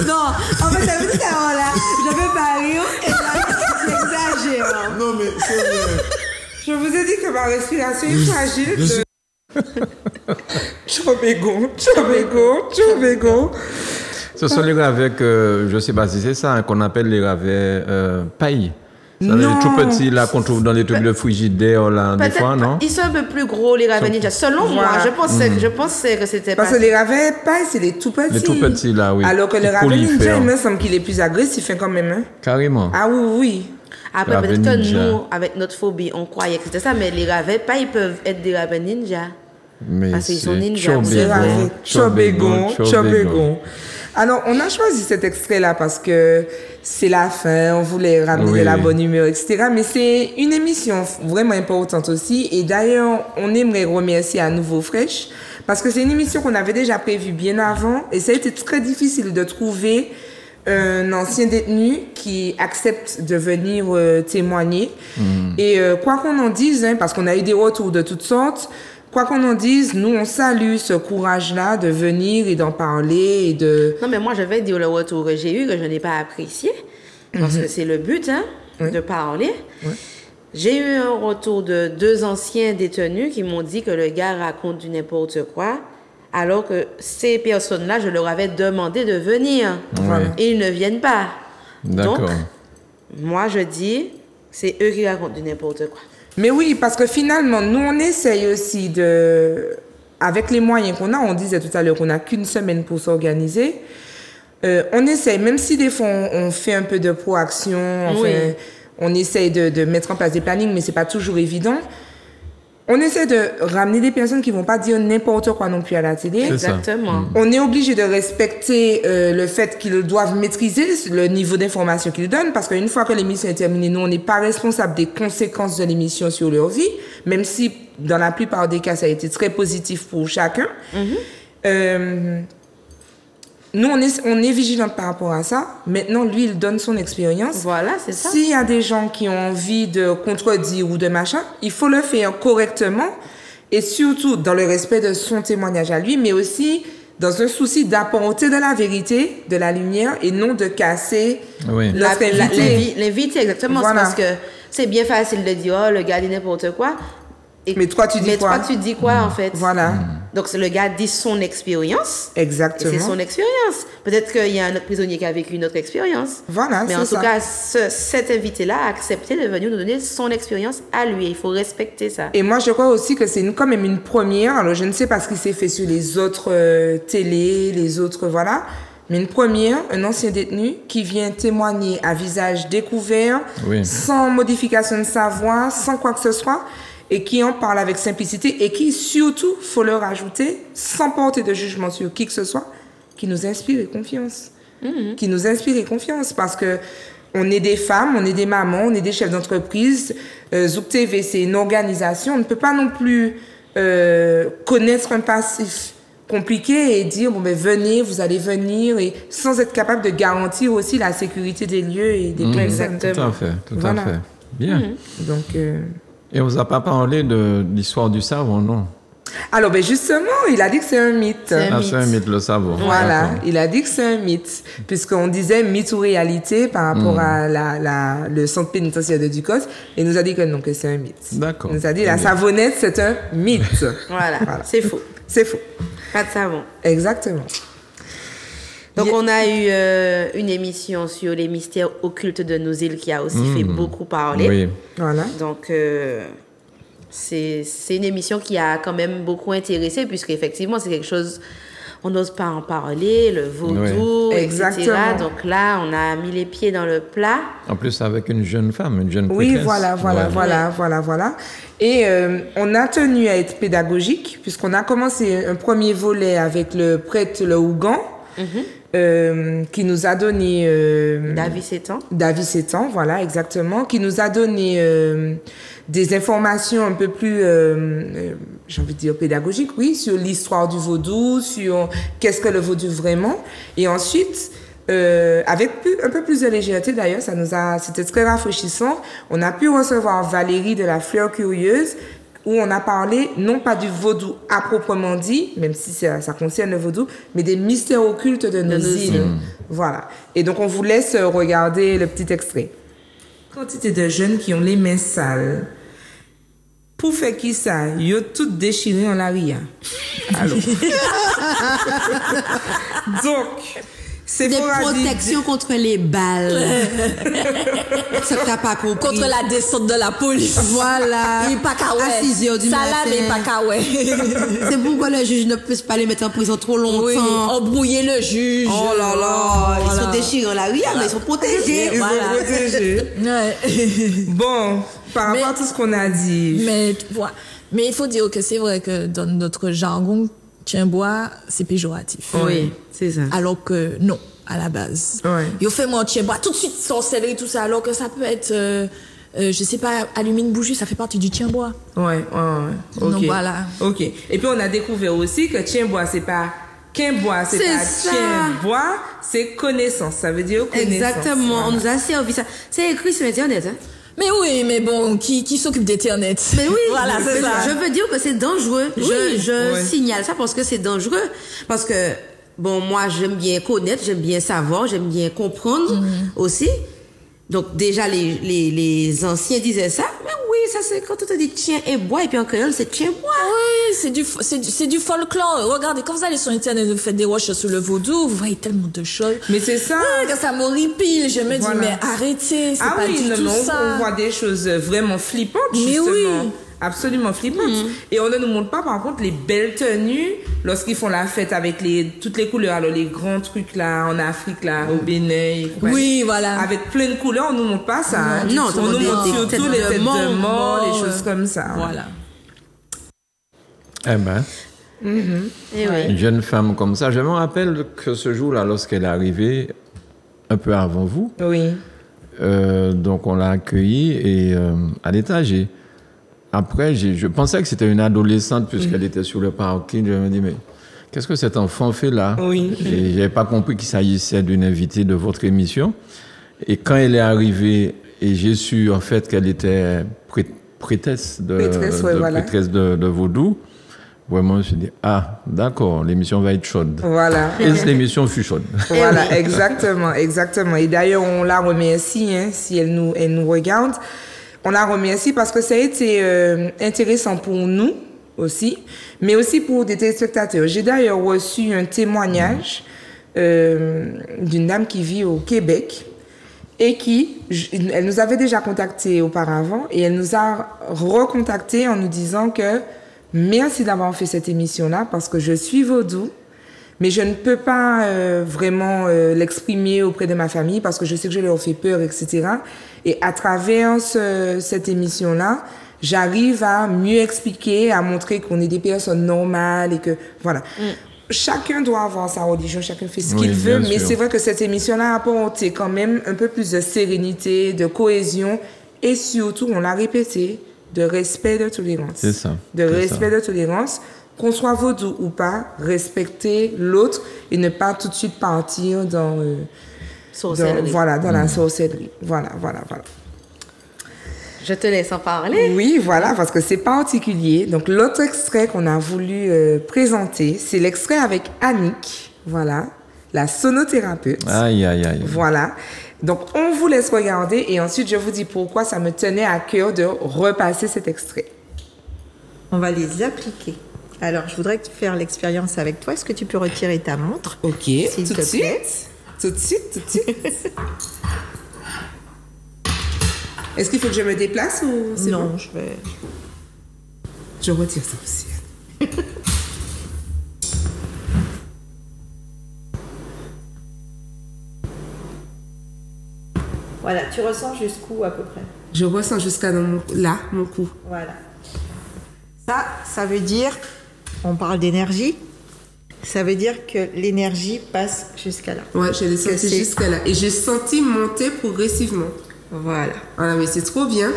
Non, en fait, ça veut dire là, je veux pas rire et là, j'exagère. Non, mais c'est vrai. Je vous ai dit que ma respiration est fragile. Chobégon. Ce sont les ravets que, je sais pas si c'est ça, hein, qu'on appelle les ravets paille. Ça, les Non. tout petits là qu'on trouve dans les trucs de frigidaire là, des Peut-être fois, non? ils sont un peu plus gros, les ravets ninja. Selon moi, Voilà. je pensais que c'était Parce pas que les ravets paille, c'est les tout petits. Les tout petits là, oui. Alors que le Les ravet ninja, prolifèrent. il me semble qu'il est plus agressif hein, quand même. Hein. Carrément. Ah oui. Après, Ravet peut-être que ninja. nous, avec notre phobie, on croyait que c'était ça, mais les ravets pas, ils peuvent être des ravets ninja. Mais Parce qu'ils sont c'est ninjas, C'est Chobégon, ravet. Chobégon. Alors, on a choisi cet extrait-là parce que c'est la fin, on voulait ramener Oui. de la bonne humeur, etc. Mais c'est une émission vraiment importante aussi. Et d'ailleurs, on aimerait remercier à nouveau Fresh parce que c'est une émission qu'on avait déjà prévue bien avant et ça a été très difficile de trouver un ancien détenu qui accepte de venir témoigner. Et quoi qu'on en dise, hein, parce qu'on a eu des retours de toutes sortes, quoi qu'on en dise, nous, on salue ce courage-là de venir et d'en parler et de... Non, mais moi, je vais dire le retour que j'ai eu, que je n'ai pas apprécié, parce que c'est le but, hein, de parler. J'ai eu un retour de 2 anciens détenus qui m'ont dit que le gars raconte du n'importe quoi, alors que ces personnes-là, je leur avais demandé de venir. Ouais. Et ils ne viennent pas. D'accord. Donc, moi, je dis, c'est eux qui racontent du n'importe quoi. Mais oui, parce que finalement, nous, on essaye aussi de... Avec les moyens qu'on a, on disait tout à l'heure qu'on n'a qu'une semaine pour s'organiser. On essaye, même si des fois, on fait un peu de proaction, enfin, Oui. on essaye de mettre en place des plannings, mais c'est pas toujours évident. On essaie de ramener des personnes qui vont pas dire n'importe quoi non plus à la télé. C'est ça. Exactement. On est obligé de respecter le fait qu'ils doivent maîtriser le niveau d'information qu'ils donnent, parce qu'une fois que l'émission est terminée, nous, on n'est pas responsable des conséquences de l'émission sur leur vie, même si, dans la plupart des cas, ça a été très positif pour chacun. Nous, on est vigilante par rapport à ça. Maintenant, lui, il donne son expérience. Voilà, c'est ça. S'il y a des gens qui ont envie de contredire ou de machin, il faut le faire correctement et surtout dans le respect de son témoignage à lui, mais aussi dans un souci d'apporter de la vérité, de la lumière et non de casser Oui. notre invité. L'invité, exactement. Voilà. C'est parce que c'est bien facile de dire, oh, le gars dit n'importe quoi. Et- Mais toi, tu dis mais quoi? toi, tu dis quoi, en fait? Voilà, Donc, le gars dit son expérience. Et exactement. c'est son expérience. Peut-être qu'il y a un autre prisonnier qui a vécu une autre expérience. Voilà, Mais c'est en tout ça. cas, cet invité-là a accepté de venir nous donner son expérience à lui. Il faut respecter ça. Et moi, je crois aussi que c'est quand même une première. Alors, je ne sais pas ce qui s'est fait sur les autres télés, les autres, voilà. Mais une première, un ancien détenu qui vient témoigner à visage découvert, Oui. sans modification de sa voix, sans quoi que ce soit, et qui en parle avec simplicité et qui, surtout, faut le rajouter, sans porter de jugement sur qui que ce soit, qui nous inspire et confiance. Qui nous inspire et confiance parce que on est des femmes, on est des mamans, on est des chefs d'entreprise. Zouk TV, c'est une organisation. On ne peut pas non plus connaître un passif compliqué et dire, bon, ben, venez, vous allez venir, et sans être capable de garantir aussi la sécurité des lieux et des personnes. Tout à fait, tout Voilà. à fait. Bien. Donc, Et on vous a pas parlé de l'histoire du savon, non? alors, ben, justement, il a dit que c'est un mythe. C'est un mythe. C'est un mythe, le savon. Voilà, D'accord. il a dit que c'est un mythe, puisqu'on disait mythe ou réalité par rapport à le centre pénitentiaire de Ducos, et il nous a dit que non, que c'est un mythe. D'accord. Il nous a dit la savonnette, c'est un mythe. Voilà, c'est faux. C'est faux. Pas de savon. Exactement. Donc, on a eu une émission sur les mystères occultes de nos îles qui a aussi fait beaucoup parler. Oui. Voilà. Donc, c'est une émission qui a quand même beaucoup intéressé, puisqu'effectivement, c'est quelque chose, on n'ose pas en parler, le vaudou, Oui. etc. Exactement. Donc là, on a mis les pieds dans le plat. En plus, avec une jeune femme, une jeune Oui, prêtresse. voilà. Et on a tenu à être pédagogique, puisqu'on a commencé un premier volet avec le prêtre Le Hougan, qui nous a donné... David Sétan, voilà, exactement, qui nous a donné des informations un peu plus, j'ai envie de dire pédagogiques, oui, sur l'histoire du vaudou, sur qu'est-ce que le vaudou vraiment. Et ensuite, avec un peu plus de légèreté d'ailleurs, c'était très rafraîchissant. On a pu recevoir Valérie de la Fleur Curieuse, où on a parlé non pas du vaudou à proprement dit, même si ça concerne le vaudou, mais des mystères occultes de nos îles. Voilà. Et donc on vous laisse regarder le petit extrait. Quantité de jeunes qui ont les mains sales. Pour faire qui ça? Yo tout déchiré en la ria. Alors. Donc, c'est Des pour protections contre les balles. Ça que t'as pas compris. Contre la descente de la police. Voilà. Il pas qu'à ouais. À 6 heures du Ça matin. là, mais pas qu'à ouais. C'est pourquoi le juge ne peut pas les mettre en prison trop longtemps. Oui, embrouiller le juge. Oh là là, ils Voilà. sont déchirés en la rue, mais ils sont protégés. Ils Voilà. vont protéger. Ouais. Bon, par rapport à tout ce qu'on a dit. Mais il faut dire que c'est vrai que dans notre jargon, tiens-bois, c'est péjoratif. Oui, c'est ça. Alors que non, à la base. Ouais. Il fait mon tiens-bois, tout de suite sorcellerie, tout ça, alors que ça peut être, je sais pas, allumer une bougie, ça fait partie du tiens-bois. Ouais. Ok. Donc voilà. Ok. Et puis on a découvert aussi que tiens-bois, c'est pas qu'un bois, c'est C'est pas ça. tiens-bois, c'est connaissance. Ça veut dire connaissance. Exactement, on nous a servi ça. C'est écrit sur Internet, hein. Mais oui, mais bon, qui s'occupe d'Internet? Mais oui, Voilà, c'est ça. Je veux dire que c'est dangereux. Je Ouais. signale ça parce que c'est dangereux. Parce que, bon, moi, j'aime bien connaître, j'aime bien savoir, j'aime bien comprendre aussi. Donc, déjà, les anciens disaient ça. Mais oui, ça, c'est quand on te dit tien et bois, et puis en créole, c'est tien bois. Oui, c'est du folklore. Regardez, quand vous allez sur Internet, vous faites des recherches sur le vaudou, vous voyez tellement de choses. Mais c'est ça. Ah, quand ça m'horripile, je me dis, Voilà. mais arrêtez, c'est Ah pas oui, du tout non, ça. on voit des choses vraiment flippantes, Mais justement. oui. Absolument flippantes. Et on ne nous montre pas, par contre, les belles tenues lorsqu'ils font la fête avec toutes les couleurs. Alors, les grands trucs là, en Afrique, là, au Bénin. Et compagnie. Oui, voilà. Avec plein de couleurs, on nous montre pas ça. hein, du Non, tout. ça On nous montre montre des surtout têtes les de têtes de mort, mort, les ouais. choses comme ça. Voilà. Eh ben, Et oui. une jeune femme comme ça. Je me rappelle que ce jour-là, lorsqu'elle est arrivée, un peu avant vous, Oui. donc on l'a accueillie et à l'étage. Après, je pensais que c'était une adolescente puisqu'elle était sur le parking. Je me dis, mais qu'est-ce que cet enfant fait là? Oui. Et je n'avais pas compris qu'il s'agissait d'une invitée de votre émission. Et quand elle est arrivée, et j'ai su en fait qu'elle était prêtresse de vaudou, vraiment, je me suis dit, ah, d'accord, l'émission va être chaude. Voilà. Et l'émission fut chaude. Voilà, exactement. Et d'ailleurs, on la remercie, hein, si elle nous regarde. On la remercie parce que ça a été intéressant pour nous aussi, mais aussi pour des téléspectateurs. J'ai d'ailleurs reçu un témoignage d'une dame qui vit au Québec et elle nous avait déjà contacté auparavant et elle nous a recontacté en nous disant que merci d'avoir fait cette émission-là parce que je suis vaudou. Mais je ne peux pas vraiment l'exprimer auprès de ma famille parce que je sais que je leur fais peur, etc. Et à travers cette émission-là, j'arrive à mieux expliquer, à montrer qu'on est des personnes normales et que, voilà. Chacun doit avoir sa religion, chacun fait ce Oui, qu'il veut, bien mais sûr. c'est vrai que cette émission-là a apporté quand même un peu plus de sérénité, de cohésion et surtout, on l'a répété, de respect, de tolérance. C'est ça. De c'est respect, ça. de tolérance. qu'on soit vaudou ou pas, respecter l'autre et ne pas tout de suite partir dans Sorcellerie. dans la sorcellerie. Voilà. Je te laisse en parler. Oui, voilà, parce que c'est particulier. Donc, l'autre extrait qu'on a voulu présenter, c'est l'extrait avec Annick, voilà, la sonothérapeute. Aïe. Voilà. Donc, on vous laisse regarder et ensuite, je vous dis pourquoi ça me tenait à cœur de repasser cet extrait. On va les appliquer. Alors, je voudrais faire l'expérience avec toi. Est-ce que tu peux retirer ta montre? OK, S'il tout te de suite. plaît. Tout de suite. Est-ce qu'il faut que je me déplace ou c'est Non, bon? Je retire ça aussi. Voilà, tu ressens jusqu'où à peu près? Je ressens jusqu'à là, mon cou. Voilà. Ça veut dire, on parle d'énergie, ça veut dire que l'énergie passe jusqu'à là. Ouais, je l'ai senti jusqu'à là. Et j'ai senti monter progressivement. Voilà. Ah, mais c'est trop bien.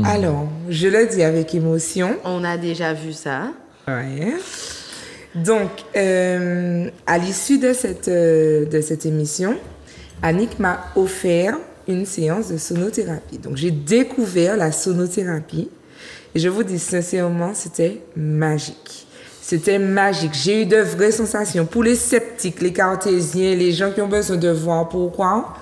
Alors, je le dis avec émotion. On a déjà vu ça. Ouais. Donc, à l'issue de cette émission, Annick m'a offert une séance de sonothérapie. Donc, j'ai découvert la sonothérapie et je vous dis sincèrement, c'était magique. C'était magique. J'ai eu de vraies sensations. Pour les sceptiques, les cartésiens, les gens qui ont besoin de voir pourquoi,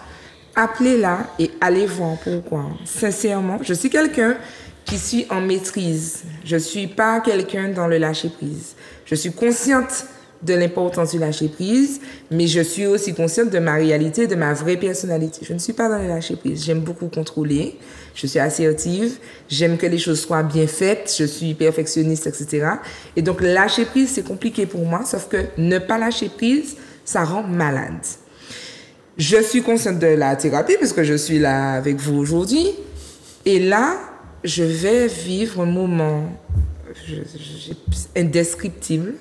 appelez-la et allez voir pourquoi. Sincèrement, je suis quelqu'un qui suis en maîtrise. Je ne suis pas quelqu'un dans le lâcher-prise. Je suis consciente de l'importance du lâcher-prise, mais je suis aussi consciente de ma réalité, de ma vraie personnalité. Je ne suis pas dans le lâcher-prise. J'aime beaucoup contrôler. Je suis assertive. J'aime que les choses soient bien faites. Je suis perfectionniste, etc. Et donc, lâcher-prise, c'est compliqué pour moi, sauf que ne pas lâcher prise, ça rend malade. Je suis consciente de la thérapie puisque je suis là avec vous aujourd'hui. Et là, je vais vivre un moment indescriptible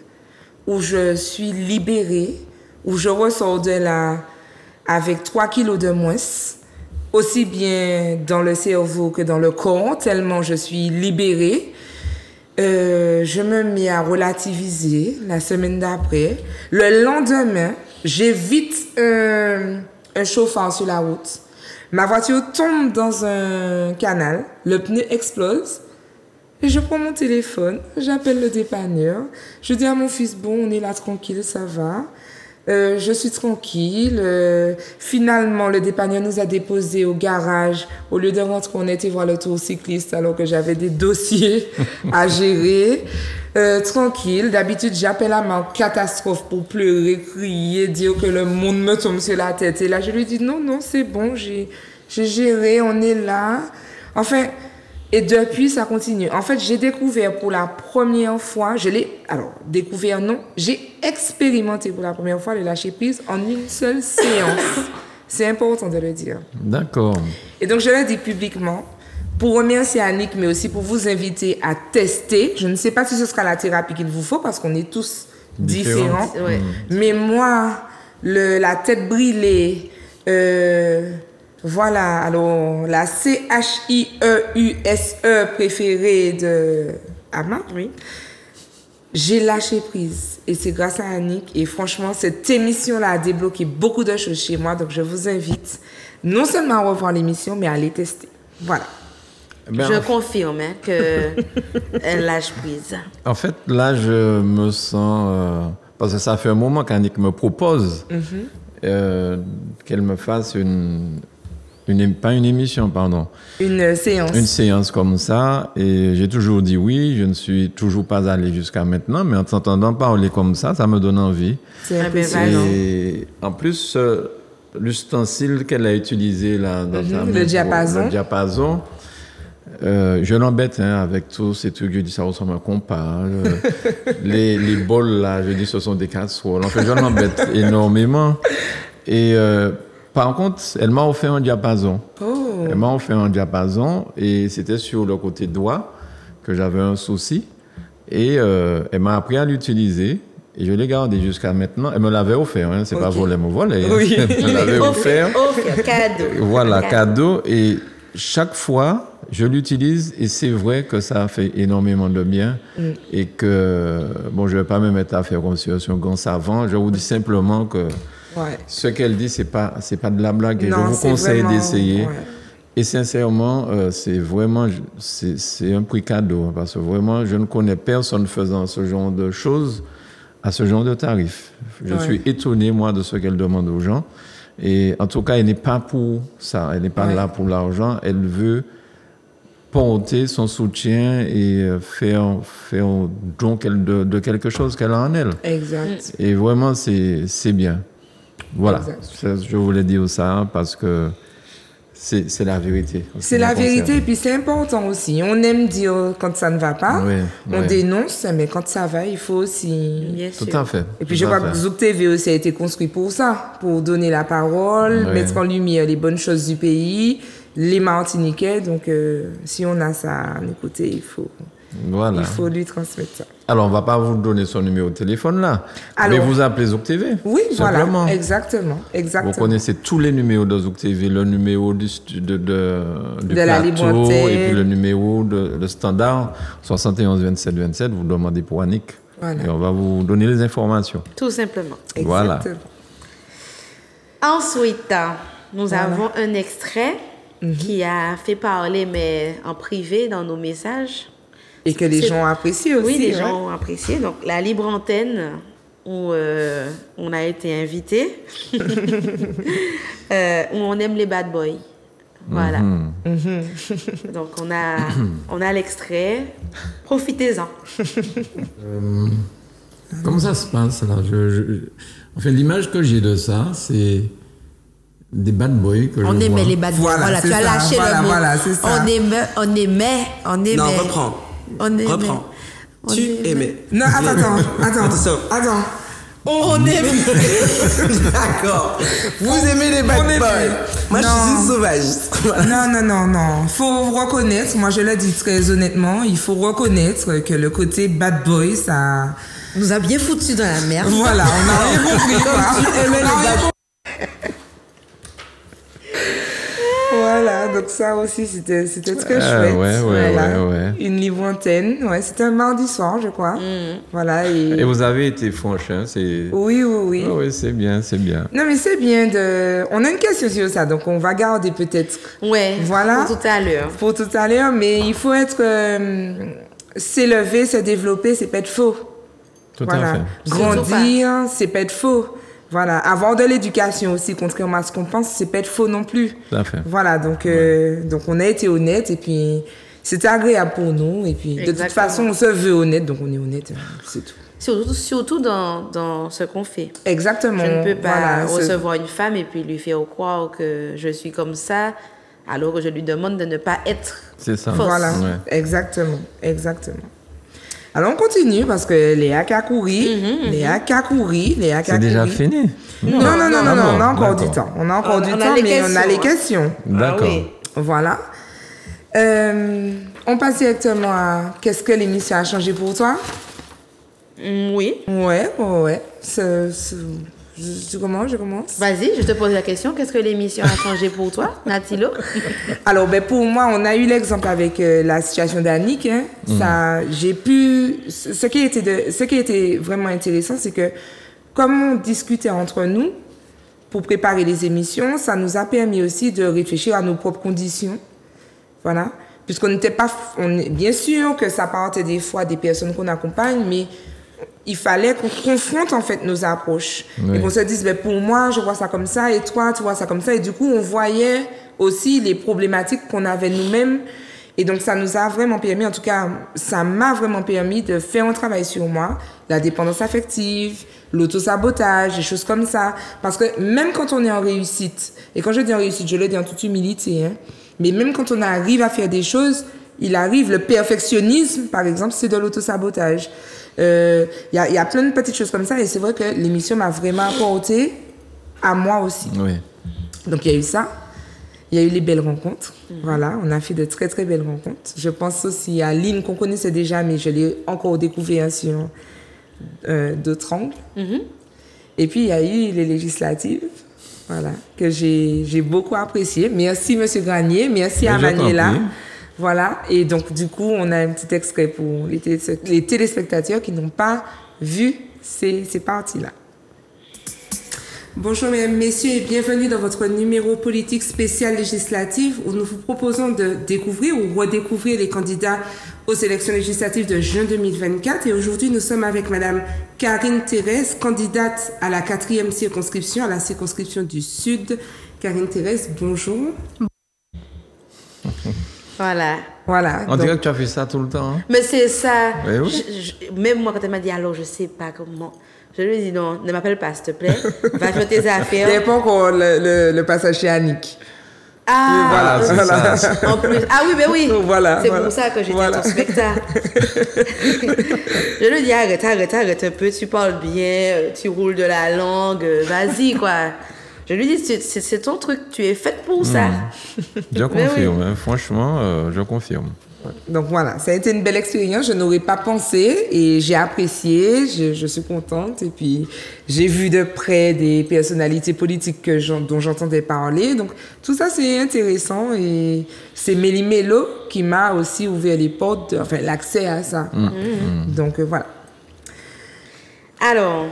où je suis libérée, où je ressors de là avec 3 kilos de moins, aussi bien dans le cerveau que dans le corps, tellement je suis libérée. Je me mets à relativiser la semaine d'après. Le lendemain, j'évite un chauffard sur la route. Ma voiture tombe dans un canal, le pneu explose. Et je prends mon téléphone, j'appelle le dépanneur. Je dis à mon fils, bon, on est là tranquille, ça va. Je suis tranquille. Finalement, le dépanneur nous a déposés au garage. Au lieu de rentrer, on était voir le tour cycliste alors que j'avais des dossiers à gérer. Tranquille. D'habitude, j'appelle à ma catastrophe pour pleurer, crier, dire que le monde me tombe sur la tête. Et là, je lui dis, non, c'est bon, j'ai géré, on est là. Enfin, et depuis, ça continue. En fait, j'ai découvert pour la première fois, découvert non, j'ai expérimenté pour la première fois le lâcher-prise en une seule séance. C'est important de le dire. D'accord. Et donc, je le dis publiquement pour remercier Annick, mais aussi pour vous inviter à tester. Je ne sais pas si ce sera la thérapie qu'il vous faut parce qu'on est tous différents. Ouais. Mais moi, la tête brûlée, voilà, alors la CHIEUSE préférée de Ama, oui. J'ai lâché prise et c'est grâce à Annick et franchement cette émission-là a débloqué beaucoup de choses chez moi, donc je vous invite non seulement à revoir l'émission mais à les tester. Voilà. Je confirme qu'elle lâche prise. En fait, là, je me sens... parce que ça fait un moment qu'Annick me propose qu'elle me fasse pas une émission, pardon. Une séance. Une séance comme ça. Et j'ai toujours dit oui. Je ne suis toujours pas allé jusqu'à maintenant. Mais en t'entendant parler comme ça me donne envie. C'est impressionnant. Et en plus, l'ustensile qu'elle a utilisé là, dans sa main, le diapason. Le diapason. Je l'embête avec tous ces trucs. Je dis ça ressemble à un compas. Les bols là, je dis ce sont des casseroles. En fait, je l'embête énormément. Et par contre, elle m'a offert un diapason. Oh. Elle m'a offert un diapason et c'était sur le côté droit que j'avais un souci. Et elle m'a appris à l'utiliser. Et je l'ai gardé jusqu'à maintenant. Elle me l'avait offert, hein. C'est pas voler mon volet. Oui. Elle me l'avait offert. Cadeau. Voilà, cadeau. Et chaque fois, Je l'utilise et c'est vrai que ça a fait énormément de bien et que, bon, je ne vais pas me mettre à faire comme si je suis un grand savant. Je vous dis simplement que ce qu'elle dit, c'est pas de la blague et Non, je vous conseille vraiment, d'essayer. Et sincèrement, c'est vraiment, c'est un prix cadeau parce que vraiment, je ne connais personne faisant ce genre de choses à ce genre de tarif. Je suis étonné, moi, de ce qu'elle demande aux gens. Et en tout cas, elle n'est pas pour ça. Elle n'est pas là pour l'argent. Elle veut porter son soutien et faire don de quelque chose qu'elle a en elle. Exact. Et vraiment, c'est bien. Voilà. Je voulais dire ça parce que c'est la vérité. C'est la vérité, et puis c'est important aussi. On aime dire quand ça ne va pas, on dénonce, mais quand ça va, il faut aussi... Bien sûr. Tout à fait. Et puis je crois que Zouk TV aussi a été construit pour ça, pour donner la parole, mettre en lumière les bonnes choses du pays, les Martiniquais. Donc si on a ça à nos côtés, il faut lui transmettre ça. Alors, on ne va pas vous donner son numéro de téléphone là, mais vous appelez Zouk TV. Oui, simplement. voilà, exactement. Vous connaissez tous les numéros de Zouk TV, le numéro du plateau, la Libre Antenne. Et puis le numéro de standard, 71 27 27, vous demandez pour Annick. Voilà. Et on va vous donner les informations. Tout simplement. Voilà. Ensuite, nous avons un extrait qui a fait parler, mais en privé, dans nos messages. Et que les gens apprécient aussi. Oui, les gens ont apprécié. Donc, la Libre Antenne, où on a été invités, où on aime les bad boys. Voilà. Donc, on a l'extrait. Profitez-en. Comment ça se passe là? Enfin, l'image que j'ai de ça, c'est des bad boys que on je aimait vois. les bad boys. Voilà, tu as lâché le mot. Voilà, c'est ça. On aimait. Non, reprends. Reprends. Tu aimais. Non, attends. On aime. D'accord. Vous aimez les bad boys. Moi, je suis une sauvage. Non. Faut reconnaître, moi je le dis très honnêtement, il faut reconnaître que le côté bad boy, ça... nous a bien foutu dans la merde. Voilà, on a rien compris. Tu aimais les bad boys. Voilà, donc ça aussi, c'était très chouette. Ouais. Une Libre Antenne, c'était un mardi soir, je crois. Voilà, et vous avez été franche, hein, c'est... Oui. Oui, c'est bien. Non, mais c'est bien de... On a une question sur ça, donc on va garder peut-être... voilà, pour tout à l'heure, mais il faut être... s'élever, se développer, c'est pas être faux. Tout à fait. Grandir, c'est pas être faux. Voilà, avoir de l'éducation aussi, contrairement à ce qu'on pense, c'est pas être faux non plus. Tout à fait. Voilà, donc on a été honnête et puis c'était agréable pour nous. Et puis de toute façon, on se veut honnête, donc on est honnête, c'est tout. Surtout dans ce qu'on fait. Exactement. Je ne peux pas recevoir une femme et puis lui faire croire que je suis comme ça, alors que je lui demande de ne pas être c'est ça. fausse. Voilà, exactement. Alors on continue parce que Léa qui a couru, C'est déjà fini? Non, on a encore du temps. On a encore du temps, mais on a les questions. D'accord. Oui. Voilà. On passe directement à qu'est-ce que l'émission a changé pour toi? Oui. Ouais. Je commence. Vas-y, je te pose la question. Qu'est-ce que l'émission a changé pour toi, Natilo? Alors, pour moi, on a eu l'exemple avec la situation d'Annick. Hein. Ça, ce qui était vraiment intéressant, c'est que comme on discutait entre nous pour préparer les émissions, ça nous a permis aussi de réfléchir à nos propres conditions. Voilà. Puisqu'on n'était pas... bien sûr que ça partait des fois des personnes qu'on accompagne, mais... il fallait qu'on confronte en fait nos approches et qu'on se dise pour moi je vois ça comme ça et toi tu vois ça comme ça et du coup on voyait aussi les problématiques qu'on avait nous-mêmes et donc ça nous a vraiment permis, en tout cas ça m'a vraiment permis de faire un travail sur moi, la dépendance affective, l'autosabotage, des choses comme ça, parce que même quand on est en réussite, et quand je dis en réussite je le dis en toute humilité, mais même quand on arrive à faire des choses, il arrive, le perfectionnisme par exemple, c'est de l'autosabotage. Il y a plein de petites choses comme ça et c'est vrai que l'émission m'a vraiment apporté à moi aussi. Oui. Donc il y a eu ça, il y a eu les belles rencontres. Voilà, on a fait de très très belles rencontres. Je pense aussi à Lynn qu'on connaissait déjà mais je l'ai encore découvert sur d'autres angles. Et puis il y a eu les législatives, voilà, que j'ai beaucoup apprécié. Merci Monsieur Granier, merci à Manuela. Voilà. Et donc, du coup, on a un petit extrait pour les téléspectateurs qui n'ont pas vu ces parties-là. Bonjour mesdames, messieurs et bienvenue dans votre numéro politique spécial législative où nous vous proposons de découvrir ou redécouvrir les candidats aux élections législatives de juin 2024. Et aujourd'hui, nous sommes avec madame Karine Thérèse, candidate à la 4e circonscription, à la circonscription du Sud. Karine Thérèse, bonjour. Voilà. On dirait que tu as fait ça tout le temps. Hein? Mais c'est ça. Oui. Même moi, quand elle m'a dit alors, je sais pas comment. Je lui ai dit non, ne m'appelle pas, s'il te plaît. Va faire tes affaires. Il n'y a pas encore le passage chez Annick. Ah, voilà. Ça. En plus. Ah oui, ben oui. Voilà, c'est pour ça que j'étais à ton spectacle. Je lui ai dit arrête un peu, tu parles bien, tu roules de la langue, vas-y quoi. Je lui ai dit c'est ton truc, tu es faite pour ça. Je confirme, oui. Franchement, je confirme. Donc voilà, ça a été une belle expérience, je n'aurais pas pensé et j'ai apprécié, je suis contente et puis j'ai vu de près des personnalités politiques dont j'entendais parler, donc tout ça c'est intéressant et c'est Mélie Mélo qui m'a aussi ouvert les portes, enfin l'accès à ça. Donc voilà. Alors,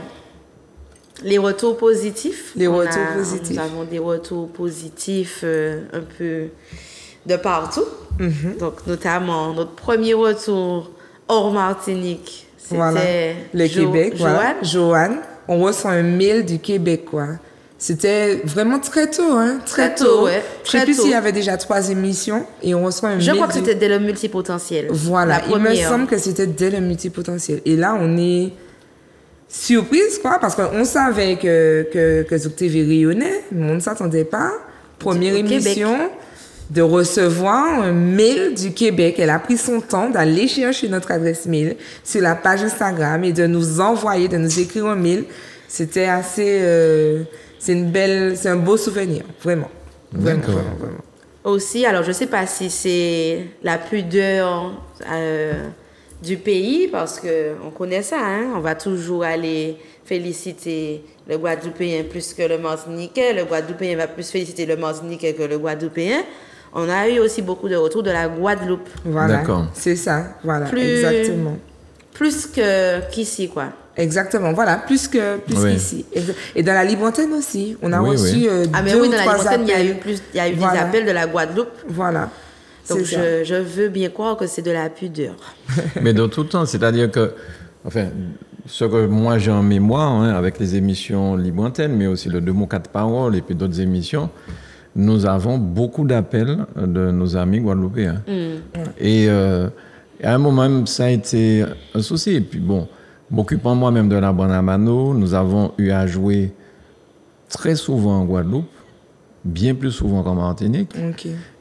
les retours positifs. Nous avons des retours positifs un peu de partout. Donc, notamment, notre premier retour hors Martinique, c'était le Québec. Joanne. On reçoit un mail du Québec, quoi. C'était vraiment très tôt, hein. Très tôt. Ouais. Je sais plus s'il y avait déjà 3 émissions et on reçoit un mail. Je crois que c'était dès le multipotentiel. Voilà. Il me semble que c'était dès le multipotentiel. Et là, on est surprise, quoi, parce qu'on savait que Zouk TV rayonnait, mais on ne s'attendait pas. Première émission. Québec. De recevoir un mail du Québec. Elle a pris son temps d'aller chercher notre adresse mail sur la page Instagram et de nous envoyer, de nous écrire un mail. C'était assez... c'est un beau souvenir, vraiment. Vraiment. Aussi, alors je ne sais pas si c'est la pudeur du pays, parce qu'on connaît ça, hein? On va toujours aller féliciter le Guadeloupéen plus que le Martiniquais. Le Guadeloupéen va plus féliciter le Martiniquais que le Guadeloupéen. On a eu aussi beaucoup de retours de la Guadeloupe. Voilà, d'accord. C'est ça, voilà, exactement. Plus qu'ici, quoi. Exactement, voilà, plus qu'ici. Et dans la Libre Antenne aussi, on a reçu mais oui, dans la Libre Antenne, il y a eu des appels de la Guadeloupe. Voilà. Donc, je veux bien croire que c'est de la pudeur. Mais dans tout le temps, c'est-à-dire que, enfin, ce que moi j'ai en mémoire, hein, avec les émissions Libre Antenne, mais aussi le 2 mots 4 paroles et puis d'autres émissions, nous avons beaucoup d'appels de nos amis guadeloupéens. Et à un moment même, ça a été un souci. Et puis bon, m'occupant moi-même de la bande à Mano, nous avons eu à jouer très souvent en Guadeloupe, bien plus souvent qu'en Martinique.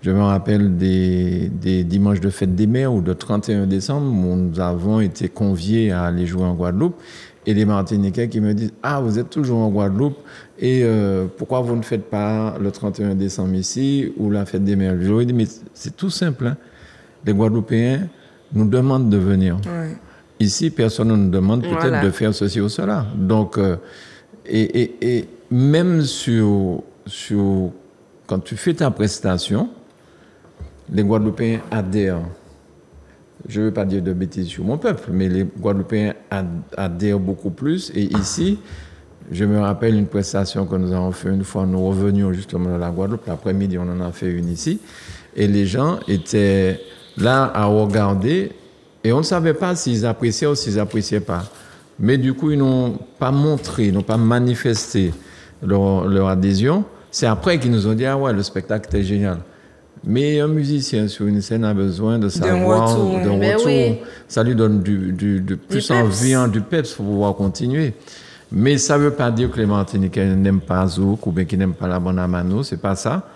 Je me rappelle des dimanches de fête des mères ou de 31 décembre où nous avons été conviés à aller jouer en Guadeloupe. Et les Martiniquais qui me disent « Ah, vous êtes toujours en Guadeloupe et pourquoi vous ne faites pas le 31 décembre ici ou la fête des mères ?» Je leur ai dit « Mais c'est tout simple. Hein. Les Guadeloupéens nous demandent de venir. Ici, personne ne nous demande peut-être de faire ceci ou cela. » Donc, et même quand tu fais ta prestation, les Guadeloupéens adhèrent. Je ne veux pas dire de bêtises sur mon peuple, mais les Guadeloupéens adhèrent beaucoup plus. Et ici, je me rappelle une prestation que nous avons fait une fois. Nous revenions justement de la Guadeloupe. L'après-midi, on en a fait une ici. Et les gens étaient là à regarder. Et on ne savait pas s'ils appréciaient ou s'ils n'appréciaient pas. Mais du coup, ils n'ont pas montré, ils n'ont pas manifesté leur adhésion. C'est après qu'ils nous ont dit « Ah ouais, le spectacle était génial ». Mais un musicien sur une scène a besoin de savoir, d'un retour. Oui. Ça lui donne du plus envie, du peps pour pouvoir continuer. Mais ça ne veut pas dire que les Martiniquais n'aiment pas Zouk ou bien qu'ils n'aiment pas la bande à Mano, c'est pas ça.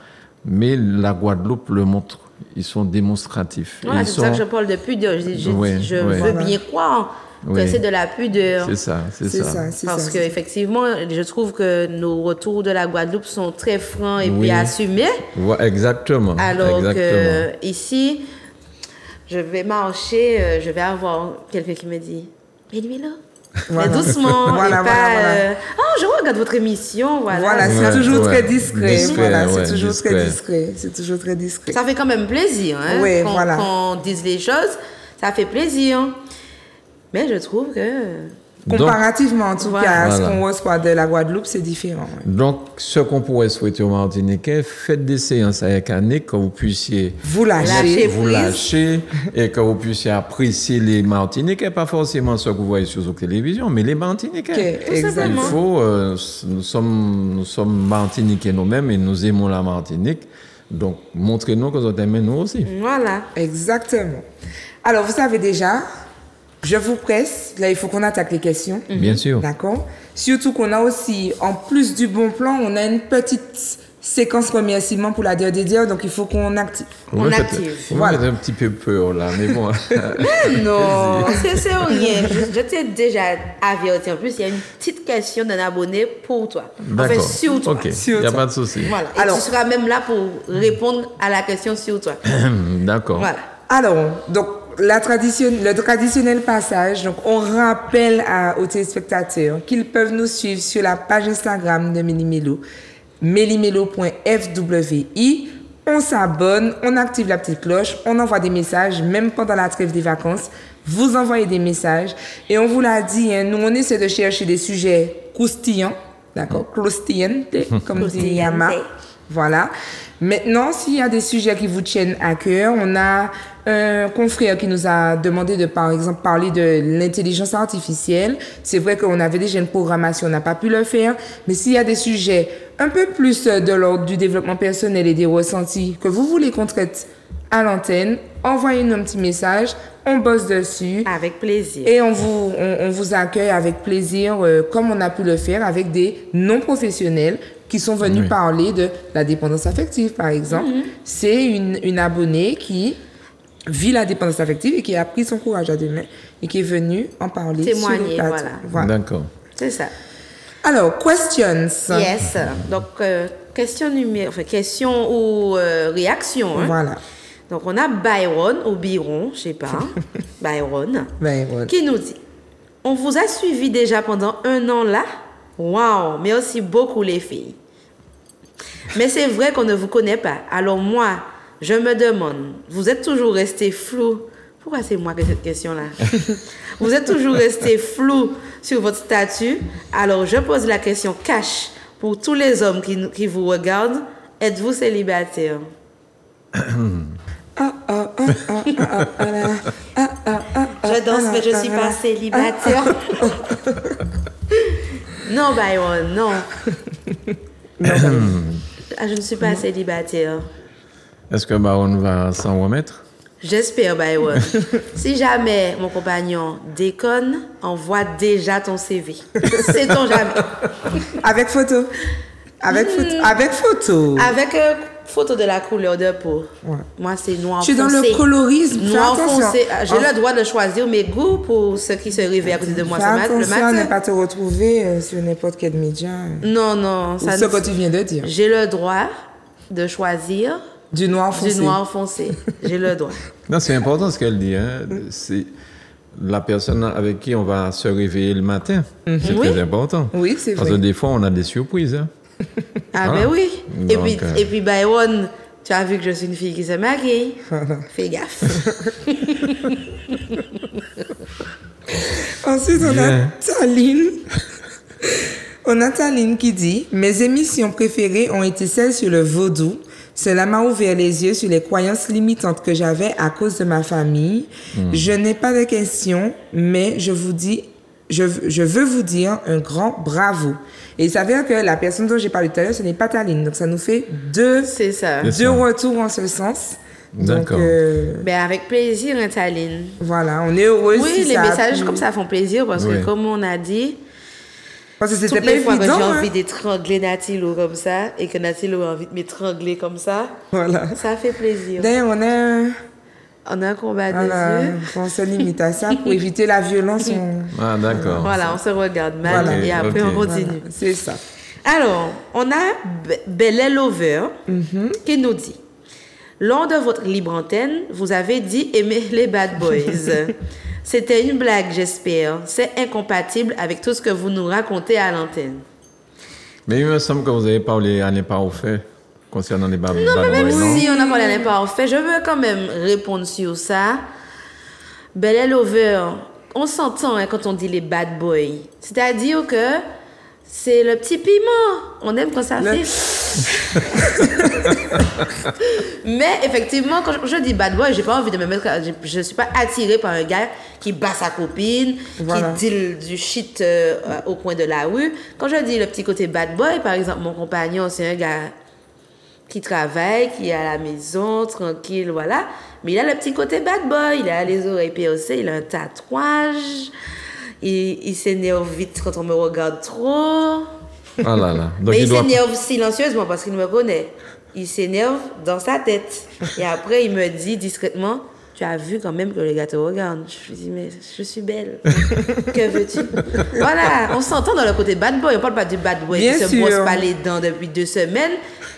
Mais la Guadeloupe le montre. Ils sont démonstratifs. Voilà, c'est ça que je parle de pudeur. Je veux bien croire que c'est de la pudeur. C'est ça. Parce qu'effectivement, je trouve que nos retours de la Guadeloupe sont très francs et puis assumés. Ouais, exactement. Alors que ici, je vais marcher, je vais avoir quelqu'un qui me dit « Mais lui là ?» Mais doucement, et pas « Oh, je regarde votre émission, voilà. Voilà, c'est Ouais, toujours ouais. très discret. Discret, Voilà, ouais, c'est toujours discret. très discret. C'est toujours très discret. Ça fait quand même plaisir, hein, Ouais, quand, voilà. quand on dise les choses, ça fait plaisir. Mais je trouve que... Comparativement, en tout Voilà. cas, à ce Voilà. qu'on reçoit de la Guadeloupe, c'est différent. Ouais. Donc, ce qu'on pourrait souhaiter aux Martiniquais, faites des séances avec Annick, que vous puissiez Vous lâchez. Lâchez. vous prise. lâcher et que vous puissiez apprécier les Martiniquais, pas forcément ce que vous voyez sur la télévision, mais les Martiniquais. Ok, exactement. Il faut, nous sommes Martiniquais nous-mêmes et nous aimons la Martinique. Donc, montrez-nous que vous aimez nous aussi. Voilà. Exactement. Alors, vous savez déjà, je vous presse. Là, il faut qu'on attaque les questions. Bien sûr. D'accord. Surtout qu'on a aussi, en plus du bon plan, on a une petite séquence remerciement pour la DER, donc il faut qu'on active. Vous On me faites- active. Vous Voilà. me faites un petit peu peur là, mais bon. Non, c'est rien. Je t'ai déjà averti. En plus, il y a une petite question d'un abonné pour toi. Enfin, D'accord. sur toi. Ok, il Sur n'y a toi. pas de souci. Voilà. Et Alors- tu seras même là pour répondre à la question sur toi. D'accord. Voilà. Alors, donc, le traditionnel passage, donc on rappelle aux téléspectateurs qu'ils peuvent nous suivre sur la page Instagram de Méli-Mélo, mélimelo.fwi. On s'abonne, on active la petite cloche, on envoie des messages, même pendant la trêve des vacances. Vous envoyez des messages. Et on vous l'a dit, hein, nous, on essaie de chercher des sujets croustillants, d'accord, croustillante, comme dit Yama. Voilà. Maintenant, s'il y a des sujets qui vous tiennent à cœur, on a un confrère qui nous a demandé de, par exemple, parler de l'intelligence artificielle. C'est vrai qu'on avait déjà une programmation, on n'a pas pu le faire. Mais s'il y a des sujets un peu plus de l'ordre du développement personnel et des ressentis que vous voulez qu'on traite à l'antenne, envoyez-nous un petit message, on bosse dessus. Avec plaisir. Et on vous accueille avec plaisir, comme on a pu le faire avec des non-professionnels qui sont venus Oui. parler de la dépendance affective, par exemple. C'est une abonnée qui vit la dépendance affective et qui a pris son courage à deux mains et qui est venue en parler sur Témoigner, le plateau. voilà. D'accord. C'est ça. Alors, questions. Yes. Donc, question ou réaction. Hein. Voilà. Donc, on a Byron ou Byron, je sais pas. Byron. Ben, voilà. Qui nous dit: on vous a suivi déjà pendant 1 an là. Waouh, merci beaucoup les filles. Mais c'est vrai qu'on ne vous connaît pas. Alors moi, je me demande, vous êtes toujours resté flou. Pourquoi c'est moi qui ai cette question-là? Vous êtes toujours resté flou sur votre statut. Alors je pose la question cash pour tous les hommes qui vous regardent. Êtes-vous célibataire? Je danse, mais je ne suis pas célibataire. Non, Byron, non. Je ne suis pas célibataire. Est-ce que Baron va s'en remettre? J'espère, Byron. Si jamais mon compagnon déconne, envoie déjà ton CV. Sait-on jamais? Avec photo. Avec photo. Avec photo. Avec photo de la couleur de peau. Ouais. Moi, c'est noir Je suis foncé. dans le colorisme. Fais Noir attention. foncé. J'ai le droit de choisir mes goûts pour ceux qui se réveillent à côté de moi Fais le attention à ne matin. pas te retrouver sur n'importe quel média. Non, Ou ça ce ne- que tu viens de dire. J'ai le droit de choisir Du noir foncé. du noir foncé. J'ai le droit. Non, c'est important ce qu'elle dit. Hein. C'est la personne avec qui on va se réveiller le matin. C'est Oui. très important. Oui, c'est Parce vrai. que des fois, on a des surprises. Hein. Ah Voilà. ben oui. Donc, Et puis Byron, tu as vu que je suis une fille qui se maquille. Fais gaffe. Ensuite, on Bien. a Taline. On a Taline qui dit: mes émissions préférées ont été celles sur le vaudou. Cela m'a ouvert les yeux sur les croyances limitantes que j'avais à cause de ma famille. Je n'ai pas de questions, mais je veux vous dire un grand bravo. Et il s'avère que la personne dont j'ai parlé tout à l'heure, ce n'est pas Taline. Donc, ça nous fait deux C'est ça. C'est deux ça. retours en ce sens. Donc, D'accord. Ben avec plaisir, hein, Taline. voilà, on est heureux. Oui, si les ça a messages pu- comme ça font plaisir parce Oui. que comme on a dit, Parce que c'était toutes pas les fois que j'ai évident. envie Hein. d'étrangler Natilo comme ça et que Natilo a envie de m'étrangler comme ça, Voilà. ça fait plaisir. D'ailleurs, on a On a un combat de voilà, yeux. on se limite à ça pour éviter la violence. Ah, d'accord. Voilà, on se regarde mal Voilà. et après Ok. on continue. Voilà, c'est ça. Alors, on a Belle Lover qui nous dit: lors de votre libre antenne, vous avez dit aimer les bad boys. C'était une blague, j'espère. C'est incompatible avec tout ce que vous nous racontez à l'antenne. Mais il me semble que vous avez parlé à l'imparfait concernant les bad boys, Non, mais même non? si on a parlé à l'imparfait, je veux quand même répondre sur ça. Bel Lover, on s'entend quand on dit les bad boys. C'est-à-dire que c'est le petit piment. On aime quand ça fait. Mais effectivement, quand je dis bad boy, j'ai pas envie de me mettre. Je suis pas attirée par un gars qui bat sa copine, Voilà. qui deal du shit au coin de la rue. Quand je dis le petit côté bad boy, par exemple, mon compagnon, c'est un gars qui travaille, qui est à la maison, tranquille, voilà. Mais il a le petit côté bad boy. Il a les oreilles percées, il a un tatouage. Il s'énerve vite quand on me regarde trop. Ah là là. Donc, Mais il doit- s'énerve silencieusement parce qu'il me connaît. Il s'énerve dans sa tête. Et après, il me dit discrètement, tu as vu quand même que le gars te regarde. Je lui dis, mais je suis belle. Que veux-tu? Voilà, on s'entend dans le côté bad boy. On parle pas du bad boy Bien qui se sûr. brosse pas les dents depuis 2 semaines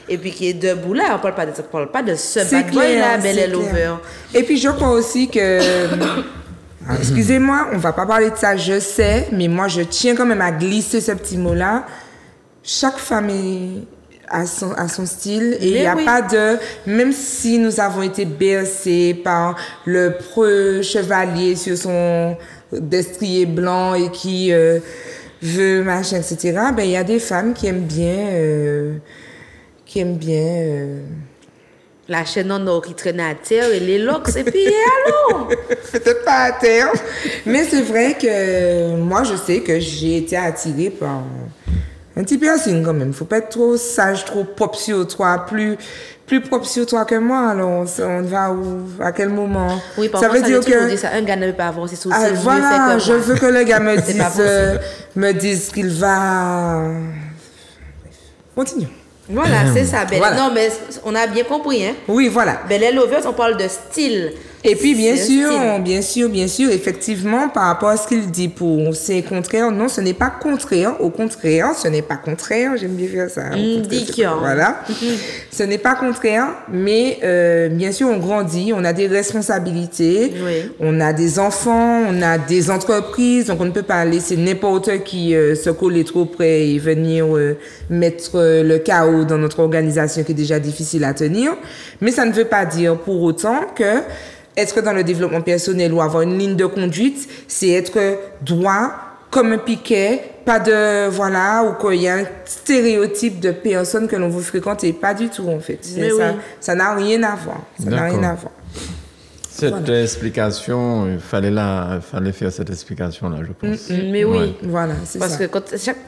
et puis qui est debout là. On parle pas de ce C'est bad boy clair, là, Bel c'est Lover. clair. Et puis je crois aussi que, excusez-moi, on va pas parler de ça, je sais, mais moi je tiens quand même à glisser ce petit mot-là. Chaque femme a son style et il Mais n'y a oui. pas de, même si nous avons été bercés par le preux chevalier sur son destrier blanc et qui veut machin, etc., ben il y a des femmes qui aiment bien La chaîne en or qui traîne à terre et les locks et puis allô. peut-être pas à terre, mais c'est vrai que moi je sais que j'ai été attirée par un petit piercing quand même. Faut pas être trop sage, trop propre sur toi, plus propre sur toi que moi. Alors on va où, à quel moment? Oui, par ça contre, veut dire que ça, un gars ne peut pas avoir ses sourcils. ah, mieux fait voilà, que je moi. veux que le gars C'est pas possible. me dise qu'il va. Continue. Voilà, c'est ça, Bel. Voilà. Non, mais on a bien compris, hein. Oui, voilà. Bel Lover, on parle de style. Et puis, bien C'est un sûr, effectivement, par rapport à ce qu'il dit pour c'est contraire, non, ce n'est pas contraire. Au contraire, ce n'est pas contraire. J'aime bien faire ça. Au contraire, c'est Indiquant. pas- Voilà. Ce n'est pas contraire, mais bien sûr, on grandit, on a des responsabilités, Oui. on a des enfants, on a des entreprises, donc on ne peut pas laisser n'importe qui se coller trop près et venir mettre le chaos dans notre organisation qui est déjà difficile à tenir. Mais ça ne veut pas dire pour autant que être dans le développement personnel ou avoir une ligne de conduite, c'est être droit comme un piquet, pas de, voilà, ou qu'il y a un stéréotype de personne que l'on veut fréquenter. Pas du tout, en fait. Mais Ça, oui. ça n'a rien à voir. Ça n'a D'accord. rien à voir. Cette explication, il fallait faire cette explication-là, je pense. Mais oui. Ouais. Voilà, c'est Parce ça. que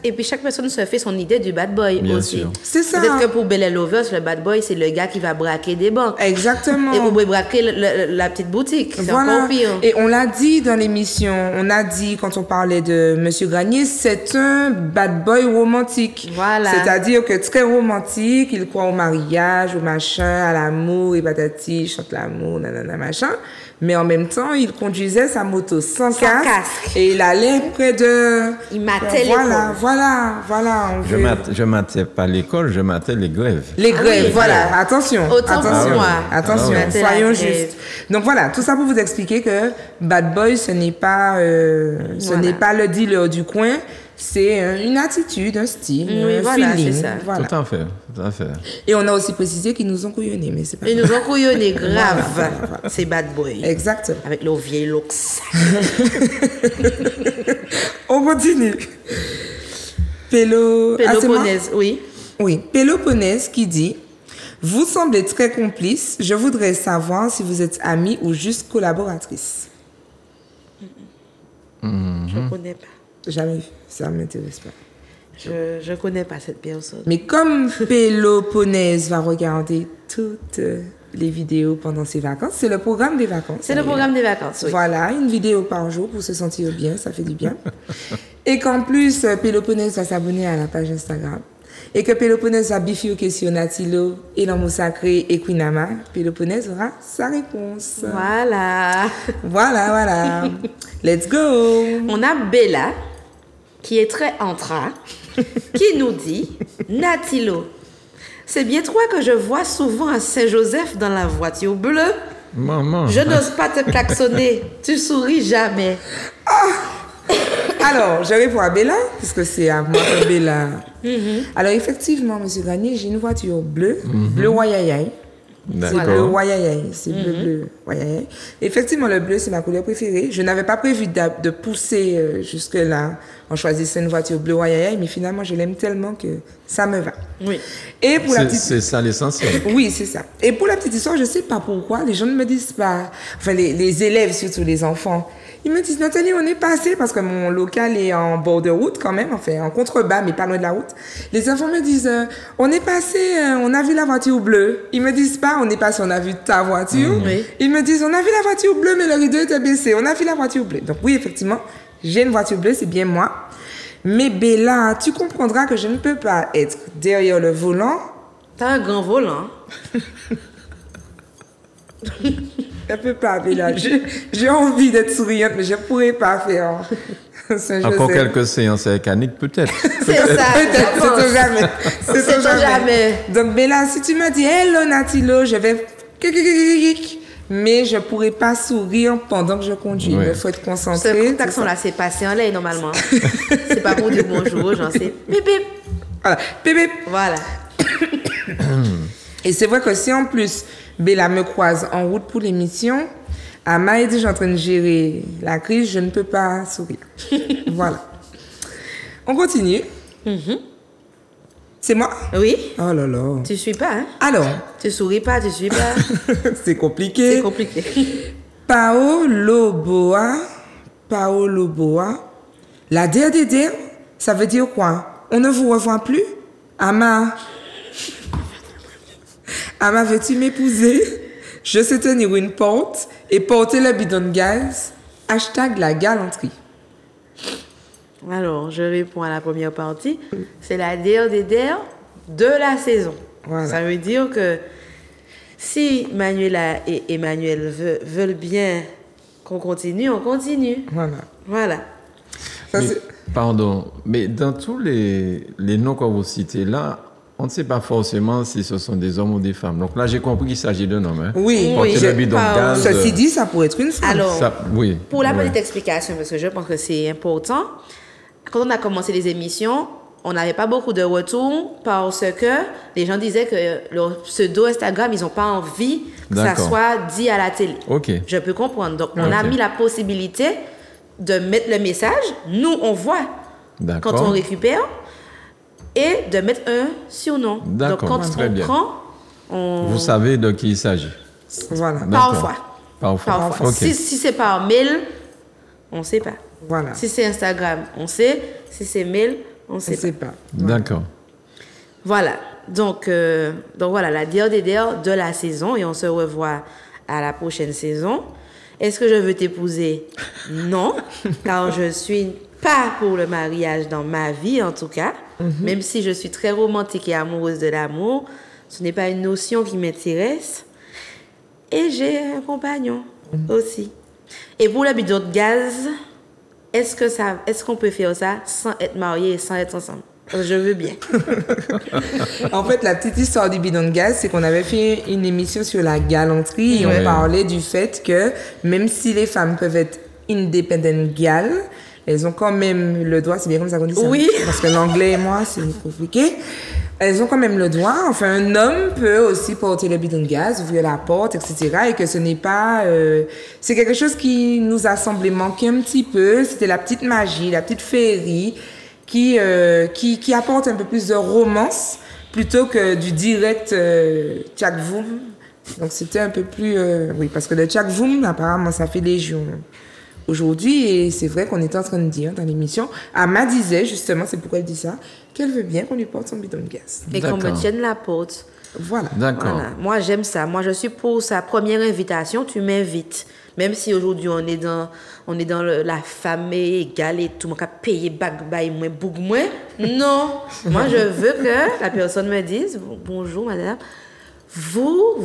et puis chaque personne se fait son idée du bad boy Bien aussi. sûr. C'est ça. Peut-être que pour Bel Lover, le bad boy, c'est le gars qui va braquer des banques. Exactement. Et pour braquer la petite boutique. C'est Voilà. encore pire. Et on l'a dit dans l'émission, on a dit quand on parlait de Monsieur Granier, c'est un bad boy romantique. Voilà. C'est-à-dire que très romantique, il croit au mariage, au machin, à l'amour, et patati, il chante l'amour, nanana, machin. Mais en même temps, il conduisait sa moto sans casque. Et il allait près de... Il matait Voilà, l'école. voilà. Je matais pas l'école, je matais les grèves. Les grèves, oui, voilà. voilà. Attention. Autant pour attention, moi. Attention, Ah oui. soyons La justes. grève. Donc voilà, tout ça pour vous expliquer que bad boy, ce n'est pas, Voilà. n'est pas le dealer du coin, c'est une attitude, un style, Oui, un voilà, feeling. c'est ça. Voilà. Tout à fait, tout à fait. Et on a aussi précisé qu'ils nous ont couillonnés, mais c'est pas Ils nous ont couillonnés grave. Voilà. C'est bad boy. Exactement. Avec leurs vieilles looks. On continue. Pélo... Ah, c'est moi? Péloponnèse, oui. Oui, Péloponnèse qui dit « Vous semblez très complice. Je voudrais savoir si vous êtes amie ou juste collaboratrice. Je connais pas. » Jamais vu. Ça ne m'intéresse pas. Je connais pas cette personne. Mais comme Péloponnèse va regarder toutes les vidéos pendant ses vacances, c'est le programme des vacances. C'est le programme des vacances, oui. Voilà, une vidéo par jour pour se sentir bien, ça fait du bien. Et qu'en plus, Péloponnèse va s'abonner à la page Instagram. Et que Péloponnèse va bifurquer sur Natilo et l'amour sacré et Quinama. Péloponnèse aura sa réponse. Voilà. Voilà. Let's go. On a Bella, qui est très entra, qui nous dit Natilo, c'est bien toi que je vois souvent à Saint-Joseph dans la voiture bleue. Maman. Je n'ose pas te klaxonner. Tu souris jamais. Alors, je réponds à Bella, puisque c'est à moi que Bella. Alors, effectivement, monsieur Gagné, j'ai une voiture bleue, bleu Wayayay. C'est bleu Wayayay. C'est bleu Wayayay. Effectivement, le bleu, c'est ma couleur préférée. Je n'avais pas prévu de pousser jusque-là en choisissant une voiture bleu Wayayay, mais finalement, je l'aime tellement que ça me va. Oui. Et pour la petite... C'est ça l'essentiel. Oui, c'est ça. Et pour la petite histoire, je ne sais pas pourquoi, les gens ne me disent pas, enfin les élèves, surtout les enfants, ils me disent, Nathalie, on est passé, parce que mon local est en bord de route quand même, enfin en contrebas, mais pas loin de la route. Les enfants me disent, on est passé, on a vu la voiture bleue. Ils me disent pas, on est passé, on a vu ta voiture. Oui. Ils me disent, on a vu la voiture bleue, mais le rideau était baissé. On a vu la voiture bleue. Donc oui, effectivement, j'ai une voiture bleue, c'est bien moi. Mais Bella, tu comprendras que je ne peux pas être derrière le volant. T'as un grand volant. Je peux pas, Bella. J'ai envie d'être souriante, mais je pourrais pas faire. Encore quelques séances avec Annick, peut-être. C'est ça. Peut-être, c'est tout jamais. C'est tout jamais. Donc, Bella, si tu me dis, hello, Natilo, je vais... Mais je pourrais pas sourire pendant que je conduis. Oui. Il faut être concentré. Ce accent-là, c'est passé en l'air, normalement. C'est pas pour dire bonjour aux gens, c'est bip bip. Voilà. Bip, bip. Voilà. Et c'est vrai que si en plus Bella me croise en route pour l'émission, à m'a dit, je suis en train de gérer la crise, je ne peux pas sourire. Voilà. On continue. C'est moi? Oui. Oh là là. Tu suis pas, hein? Alors, Tu souris pas, tu suis pas. c'est compliqué. C'est compliqué. Paolo Boa. La DRDR, ça veut dire quoi? On ne vous revoit plus? Ama, veux-tu m'épouser? Je sais tenir une porte et porter le bidon de gaz. Hashtag la galanterie. Alors, je réponds à la première partie. C'est la DRDR de la saison. Voilà. Ça veut dire que si Manuela et Emmanuel veulent bien qu'on continue, on continue. Voilà. Voilà. Ça, Mais, c'est- pardon, mais dans tous les noms que vous citez là, on ne sait pas forcément si ce sont des hommes ou des femmes. Donc là, j'ai compris qu'il s'agit d'un homme. Hein. Oui, Porter je- le bidon de gaz. Ceci dit, ça pourrait être une femme. Alors, Oui. pour la Ouais. petite explication, parce que je pense que c'est important, quand on a commencé les émissions, on n'avait pas beaucoup de retours parce que les gens disaient que leur pseudo Instagram, ils n'ont pas envie que ça D'accord. soit dit à la télé. Ok. Je peux comprendre. Donc, on a Ok. mis la possibilité de mettre le message. Nous, on voit D'accord. quand on récupère et de mettre un surnom. Donc, D'accord, quand très on bien. prend, on... Vous savez de qui il s'agit. Voilà. D'accord. Parfois. Parfois. Parfois. Ok. Si c'est par mail, on ne sait pas. Voilà. Si c'est Instagram, on sait. Si c'est mail, on ne Je sait sais pas. pas. D'accord. Voilà. Donc voilà, la DRDR de la saison et on se revoit à la prochaine saison. Est-ce que je veux t'épouser? Non, car je suis pas pour le mariage dans ma vie en tout cas. Même si je suis très romantique et amoureuse de l'amour, ce n'est pas une notion qui m'intéresse. Et j'ai un compagnon aussi. Et pour le bidon de gaz, est-ce qu'on peut faire ça sans être marié et sans être ensemble? Je veux bien. En fait, la petite histoire du bidon de gaz, c'est qu'on avait fait une émission sur la galanterie et on Ouais. parlait du fait que même si les femmes peuvent être independent gal, elles ont quand même le droit, c'est bien comme ça qu'on dit ça. Oui. Parce que l'anglais et moi, c'est compliqué. Elles ont quand même le droit, enfin un homme peut aussi porter le bidon de gaz, ouvrir la porte, etc. Et que ce n'est pas... c'est quelque chose qui nous a semblé manquer un petit peu. C'était la petite magie, la petite féerie qui apporte un peu plus de romance plutôt que du direct tchak voum. Donc c'était un peu plus... oui, parce que le tchak voum, apparemment, ça fait légion aujourd'hui. Et c'est vrai qu'on était en train de dire dans l'émission, Ama disait justement, c'est pourquoi elle dit ça, qu'elle veut bien qu'on lui porte son bidon de gaz. Et qu'on me D'accord. tienne la porte. Voilà. D'accord. Voilà. Moi, j'aime ça. Moi, je suis pour sa première invitation, tu m'invites. Même si aujourd'hui, on est dans la famille égale et tout le monde a payé bac, bail, moins, boug, moins. Non. Moi, je veux que la personne me dise, bonjour, madame. Vous.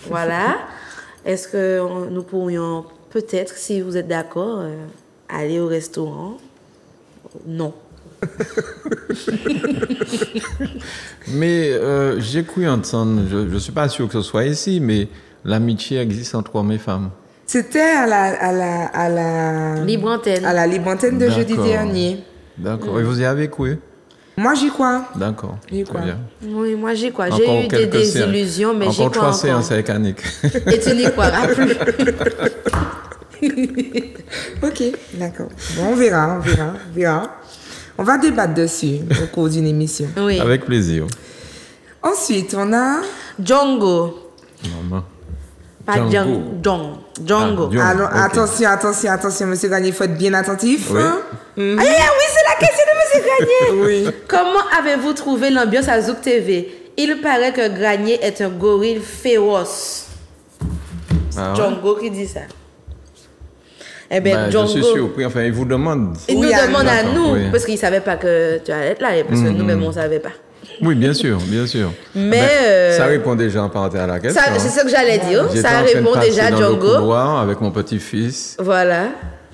Voilà. Est-ce que nous pourrions, peut-être, si vous êtes d'accord, aller au restaurant? Non. Mais j'ai cru entendre, je ne suis pas sûr que ce soit ici, mais l'amitié existe entre hommes et femmes. C'était à la Libre antenne. À la libre antenne de jeudi D'accord. dernier. D'accord. Et vous y avez quoi? Moi, j'y crois. D'accord. J'y Très crois. bien. Oui, moi j'y crois. Encore J'ai eu des quelques désillusions, mais j'y encore crois 3 séances encore. avec Annick. Et tu n'y croiras plus. Ok, d'accord. Bon, on verra. On va débattre dessus au cours d'une émission. Oui. Avec plaisir. Ensuite, on a... Django. Maman. Pas Django. Django. Django. Ah, Django. Alors, ok. attention, monsieur Gagné, il faut être bien attentif. Oui. Hein? Aïe, oui, c'est la question de M. Granier. Oui. Comment avez-vous trouvé l'ambiance à Zouk TV? Il paraît que Granier est un gorille féroce. Ah ouais? Django qui dit ça. Eh bien, Ben, Django, je suis surpris. Enfin, il vous demande. il Oui, nous demande à d'accord, nous, oui. parce qu'il ne savait pas que tu allais être là, et parce que nous-mêmes, on ne savait pas. Oui, bien sûr, bien sûr. Mais, Ben, ça répond déjà en partie à la question. Ça, c'est ce que j'allais dire. J'étais Ça en train de répond passer déjà, dans le Django. couloir avec mon petit-fils Voilà.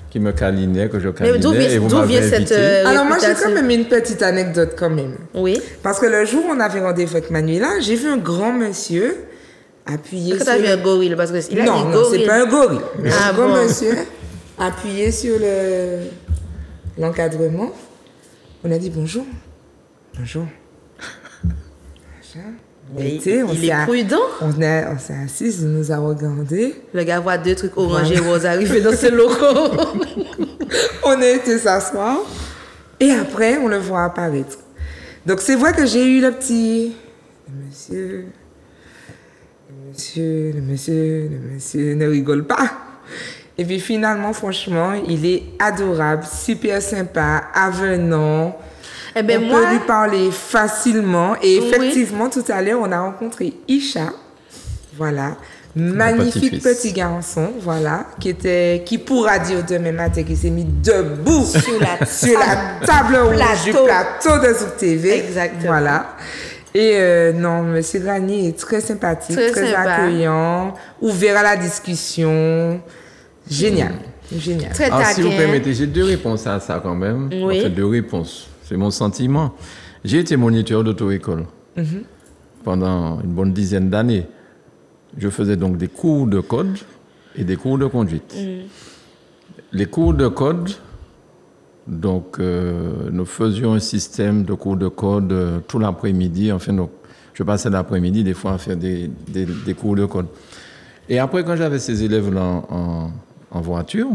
qui me câlinait, que je Mais câlinais. d'où et vous vient m'avez cette invité. Alors, moi, j'ai réputation? quand même une petite anecdote quand même. Oui. Parce que le jour où on avait rendez-vous avec Manuela, j'ai vu un grand monsieur appuyer Est-ce que sur... tu as vu un gorille? Parce qu'il a Non, dit non, gorille. c'est pas un gorille. Mais Ah un grand bon. monsieur appuyé sur l'encadrement. On a dit bonjour. Bonjour. Machin. On Il était, on il s'est est prudent. on s'est assis, il nous a regardé. Le gars voit deux trucs orange et rose arriver dans ce locaux. On a été s'asseoir. Et après, on le voit apparaître. Donc, c'est vrai que j'ai eu le petit... Le monsieur ne rigole pas. Et puis finalement, franchement, il est adorable, super sympa, avenant. Eh ben on moi, peut lui parler facilement. Et Oui. effectivement, tout à l'heure, on a rencontré Isha. Voilà. Magnifique petit-fils. petit garçon, voilà, qui pourra dire demain matin qu'il s'est mis debout sur la table rouge du plateau de Zouk TV. Exactement. Voilà. Et non, monsieur Granier est très sympathique, Très très sympa. accueillant, ouvert à la discussion. Génial. Génial. très Alors, si vous taquin. permettez, j'ai 2 réponses à ça quand même. Oui. En fait, 2 réponses. C'est mon sentiment. J'ai été moniteur d'auto-école pendant une bonne dizaine d'années. Je faisais donc des cours de code et des cours de conduite. Les cours de code, donc nous faisions un système de cours de code tout l'après-midi. Enfin, donc, je passais l'après-midi des fois à faire des cours de code. Et après, quand j'avais ces élèves-là en voiture,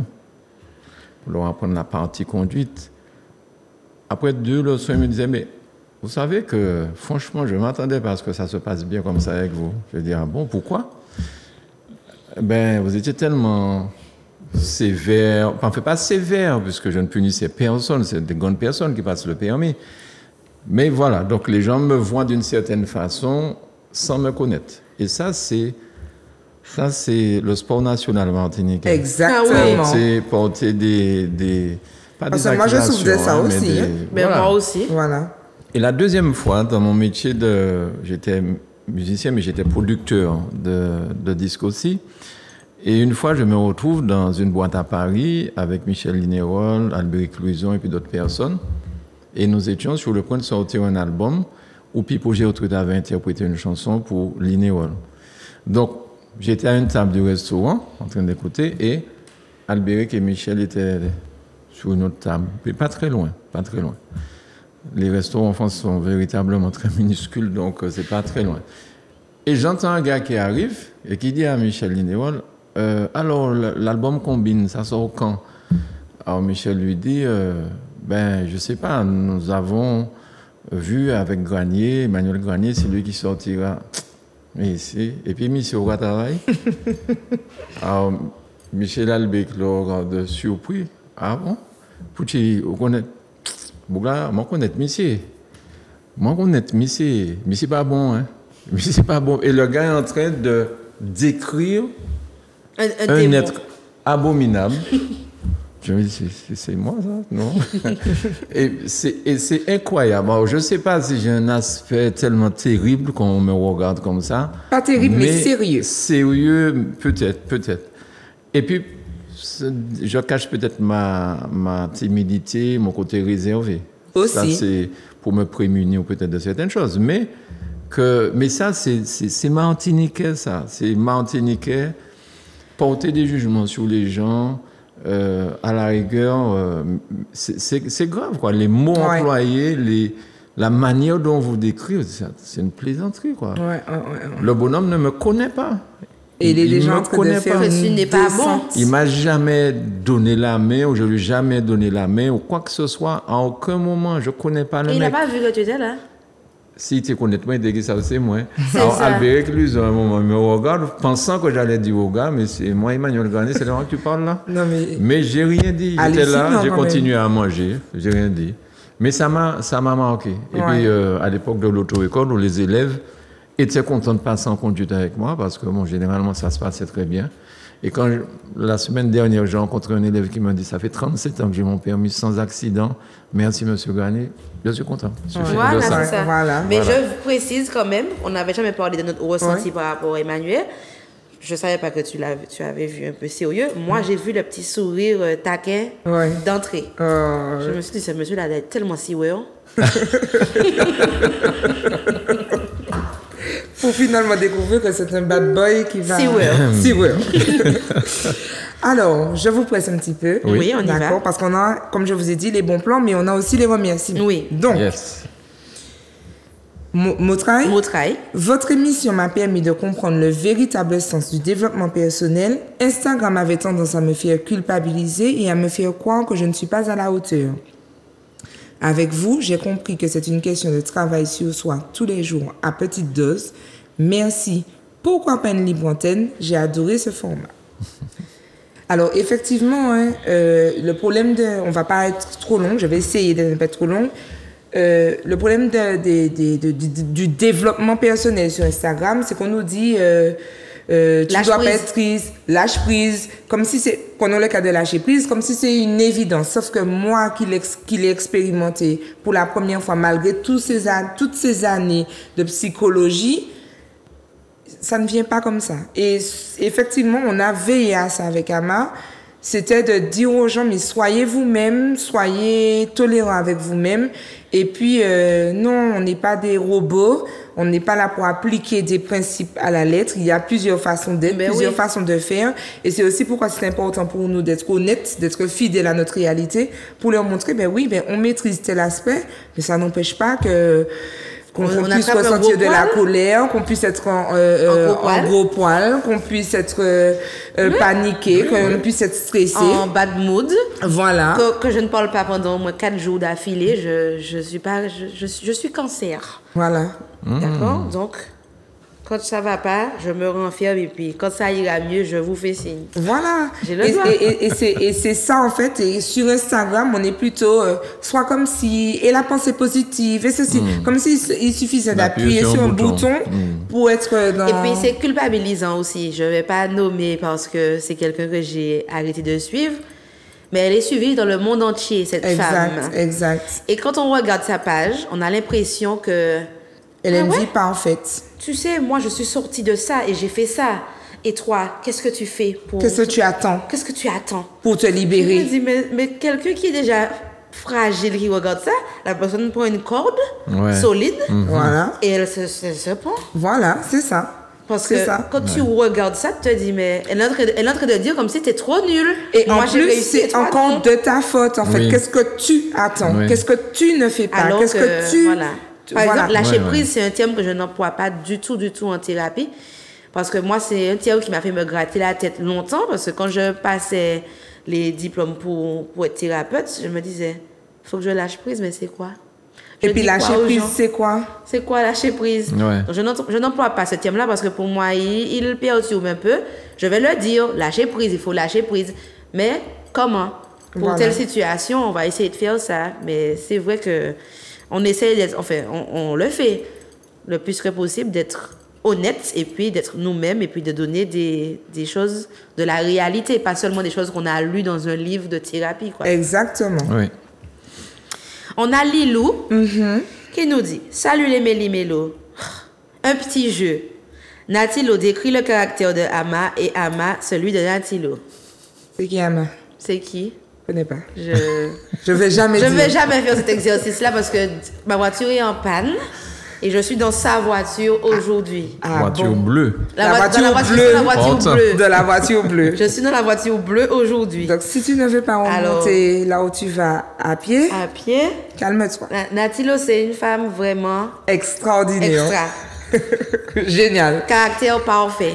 pour leur apprendre la partie conduite, après 2 leçons, ils me disaient, mais vous savez que franchement, je ne m'attendais pas à ce que ça se passe bien comme ça avec vous. Je dis, ah bon, pourquoi? Ben, vous étiez tellement sévère, enfin pas sévère, puisque je ne punissais personne, c'est des grandes personnes qui passent le permis. Mais voilà, donc les gens me voient d'une certaine façon sans me connaître. Et ça, c'est le sport national martiniquais. Exactement. Porter des pas Parce des que moi, je souffre de accusations, ça mais aussi, des- hein. Mais voilà. moi aussi. Voilà. Et la deuxième fois, dans mon métier j'étais musicien, mais j'étais producteur de disques aussi. Et une fois, je me retrouve dans une boîte à Paris avec Michel Linéron, Albéric Louison et puis d'autres personnes. Et nous étions sur le point de sortir un album où Pipo Gertrude avait interprété une chanson pour Linéron. Donc, j'étais à une table du restaurant en train d'écouter et Albéric et Michel étaient sur une autre table, mais pas très loin, pas très loin. Les restaurants en France sont véritablement très minuscules, donc c'est pas très loin. Et j'entends un gars qui arrive et qui dit à Michel Linéron, alors l'album Combine, ça sort quand? Alors Michel lui dit, ben je sais pas, nous avons vu avec Granier, Emmanuel Granier, c'est lui qui sortira. Et puis Michel aura travail. Alors Michel Albec le regarde surpris. Ah bon? Pouti, vous connaissez? Bougla, moi connais Michel. Moi connais Michel. Michel pas bon, hein? Michel pas bon. Et le gars est en train de décrire un démon. être abominable. Je me dis, c'est moi ça? Non? Et c'est incroyable. Alors, je ne sais pas si j'ai un aspect tellement terrible qu'on me regarde comme ça. Pas terrible, mais sérieux. Sérieux, peut-être. Et puis, je cache peut-être ma timidité, mon côté réservé. Aussi. Ça, c'est pour me prémunir peut-être de certaines choses. Mais ça, c'est martiniquais, ça. C'est martiniquais. porter des jugements sur les gens, à la rigueur, c'est grave, quoi. Les mots employés, la manière dont vous décrivez, c'est une plaisanterie, quoi. Le bonhomme ne me connaît pas. Et il est déjà en train de faire ce n'est pas bon. Il m'a jamais donné la main, ou je lui ai jamais donné la main, ou quoi que ce soit. À aucun moment, je connais pas le mec. Il n'a pas vu que tu étais là. Si tu connais moi, il dit que ça c'est moi. Alors, Albert Reclus, à un moment, il me regarde, pensant que j'allais dire au gars, mais c'est moi, Emmanuel Garnier, c'est de moi que tu parles là. Non, mais j'ai rien dit. J'étais là, j'ai continué à manger, j'ai rien dit. Mais ça m'a marqué. Et puis, à l'époque de l'auto-école, où les élèves étaient contents de passer en conduite avec moi, parce que bon, généralement, ça se passait très bien. Et quand la semaine dernière, j'ai rencontré un élève qui m'a dit, ça fait 37 ans que j'ai mon permis sans accident. Merci, monsieur Garnier. Je suis content. Voilà, c'est ça. Mais je précise quand même, on n'avait jamais parlé de notre ressenti par rapport à Emmanuel. Je ne savais pas que tu avais vu un peu sérieux. Moi, j'ai vu le petit sourire taquin d'entrée. Je me suis dit, ce monsieur-là, il est tellement sérieux. Pour finalement découvrir que c'est un bad boy qui va... Sérieux. Alors, je vous presse un petit peu. Oui, on y va. D'accord, parce qu'on a, comme je vous ai dit, les bons plans, mais on a aussi les remerciements. Oui. Donc, Motraï, votre émission m'a permis de comprendre le véritable sens du développement personnel. Instagram avait tendance à me faire culpabiliser et à me faire croire que je ne suis pas à la hauteur. Avec vous, j'ai compris que c'est une question de travail sur soi tous les jours à petite dose. Merci. Pourquoi pas une libre antenne? J'ai adoré ce format. Alors, effectivement, le problème on va pas être trop long, je vais essayer de ne pas être trop long. Le problème du développement personnel sur Instagram, c'est qu'on nous dit tu dois pas être triste, lâche prise, comme si c'est, prenons le cas de lâcher prise, comme si c'est une évidence. Sauf que moi qui l'ai expérimenté pour la première fois, malgré toutes ces années de psychologie, ça ne vient pas comme ça. Et effectivement, on a veillé à ça avec Ama. C'était de dire aux gens, mais soyez vous-même, soyez tolérants avec vous-même. Et puis, non, on n'est pas des robots. On n'est pas là pour appliquer des principes à la lettre. Il y a plusieurs façons d'être, plusieurs façons de faire. Et c'est aussi pourquoi c'est important pour nous d'être honnêtes, d'être fidèles à notre réalité, pour leur montrer, on maîtrise tel aspect, mais ça n'empêche pas qu'on puisse ressentir de la colère, qu'on puisse être en gros poil, qu'on puisse être paniqué, qu'on puisse être stressé. En bad mood. Voilà. Que je ne parle pas pendant 4 jours d'affilée. Je suis cancer. Voilà. D'accord? Donc, quand ça va pas, je me renferme et puis quand ça ira mieux, je vous fais signe. Voilà. Et c'est ça en fait. Et sur Instagram, on est plutôt soit comme si, et la pensée positive, et ceci, comme s'il suffisait d'appuyer sur un bouton pour être dans... Et puis c'est culpabilisant aussi. Je vais pas nommer parce que c'est quelqu'un que j'ai arrêté de suivre. Mais elle est suivie dans le monde entier, cette femme. Exact. Et quand on regarde sa page, on a l'impression que... Elle a une vie parfaite. Tu sais, moi, je suis sortie de ça et j'ai fait ça. Et toi, qu'est-ce que tu fais pour... Qu'est-ce que tu attends? Qu'est-ce que tu attends? Pour te libérer. Je me dis, mais quelqu'un qui est déjà fragile, qui regarde ça, la personne prend une corde solide. Voilà. Et elle se prend. Voilà, c'est ça. Parce que quand tu regardes ça, tu te dis, mais elle est en train de dire comme si t'es trop nul. Et moi, en plus, c'est encore de ta faute, en fait. Qu'est-ce que tu attends? Qu'est-ce que tu ne fais pas? Alors qu'est-ce que tu... Voilà. Par exemple, lâcher prise, c'est un terme que je n'emploie pas du tout en thérapie. Parce que moi, c'est un terme qui m'a fait me gratter la tête longtemps. Parce que quand je passais les diplômes pour être thérapeute, je me disais, il faut que je lâche prise, mais c'est quoi? Et puis lâcher prise, c'est quoi? C'est quoi lâcher prise? Donc, je n'emploie pas ce terme-là parce que pour moi, il perturbe un peu. Je vais le dire, lâcher prise, il faut lâcher prise. Mais comment? Pour telle situation, on va essayer de faire ça. Mais c'est vrai que on essaie d'être, enfin, on le fait le plus que possible, d'être honnête et puis d'être nous-mêmes et puis de donner des choses de la réalité, pas seulement des choses qu'on a lues dans un livre de thérapie, quoi. Exactement. Oui. On a Lilou qui nous dit « Salut les méli-mélos. Un petit jeu. Natilo décrit le caractère de Ama et Ama celui de Natilo. » C'est qui Ama? C'est qui? Je connais pas. Je vais jamais faire cet exercice-là parce que ma voiture est en panne. Et je suis dans sa voiture aujourd'hui. Voiture bleue. La voiture bleue. La voiture bleue. De la voiture bleue. Je suis dans la voiture bleue aujourd'hui. Donc, si tu ne veux pas remonter là où tu vas à pied, calme-toi. Natilo, c'est une femme vraiment extraordinaire. Extra. Génial. Caractère parfait.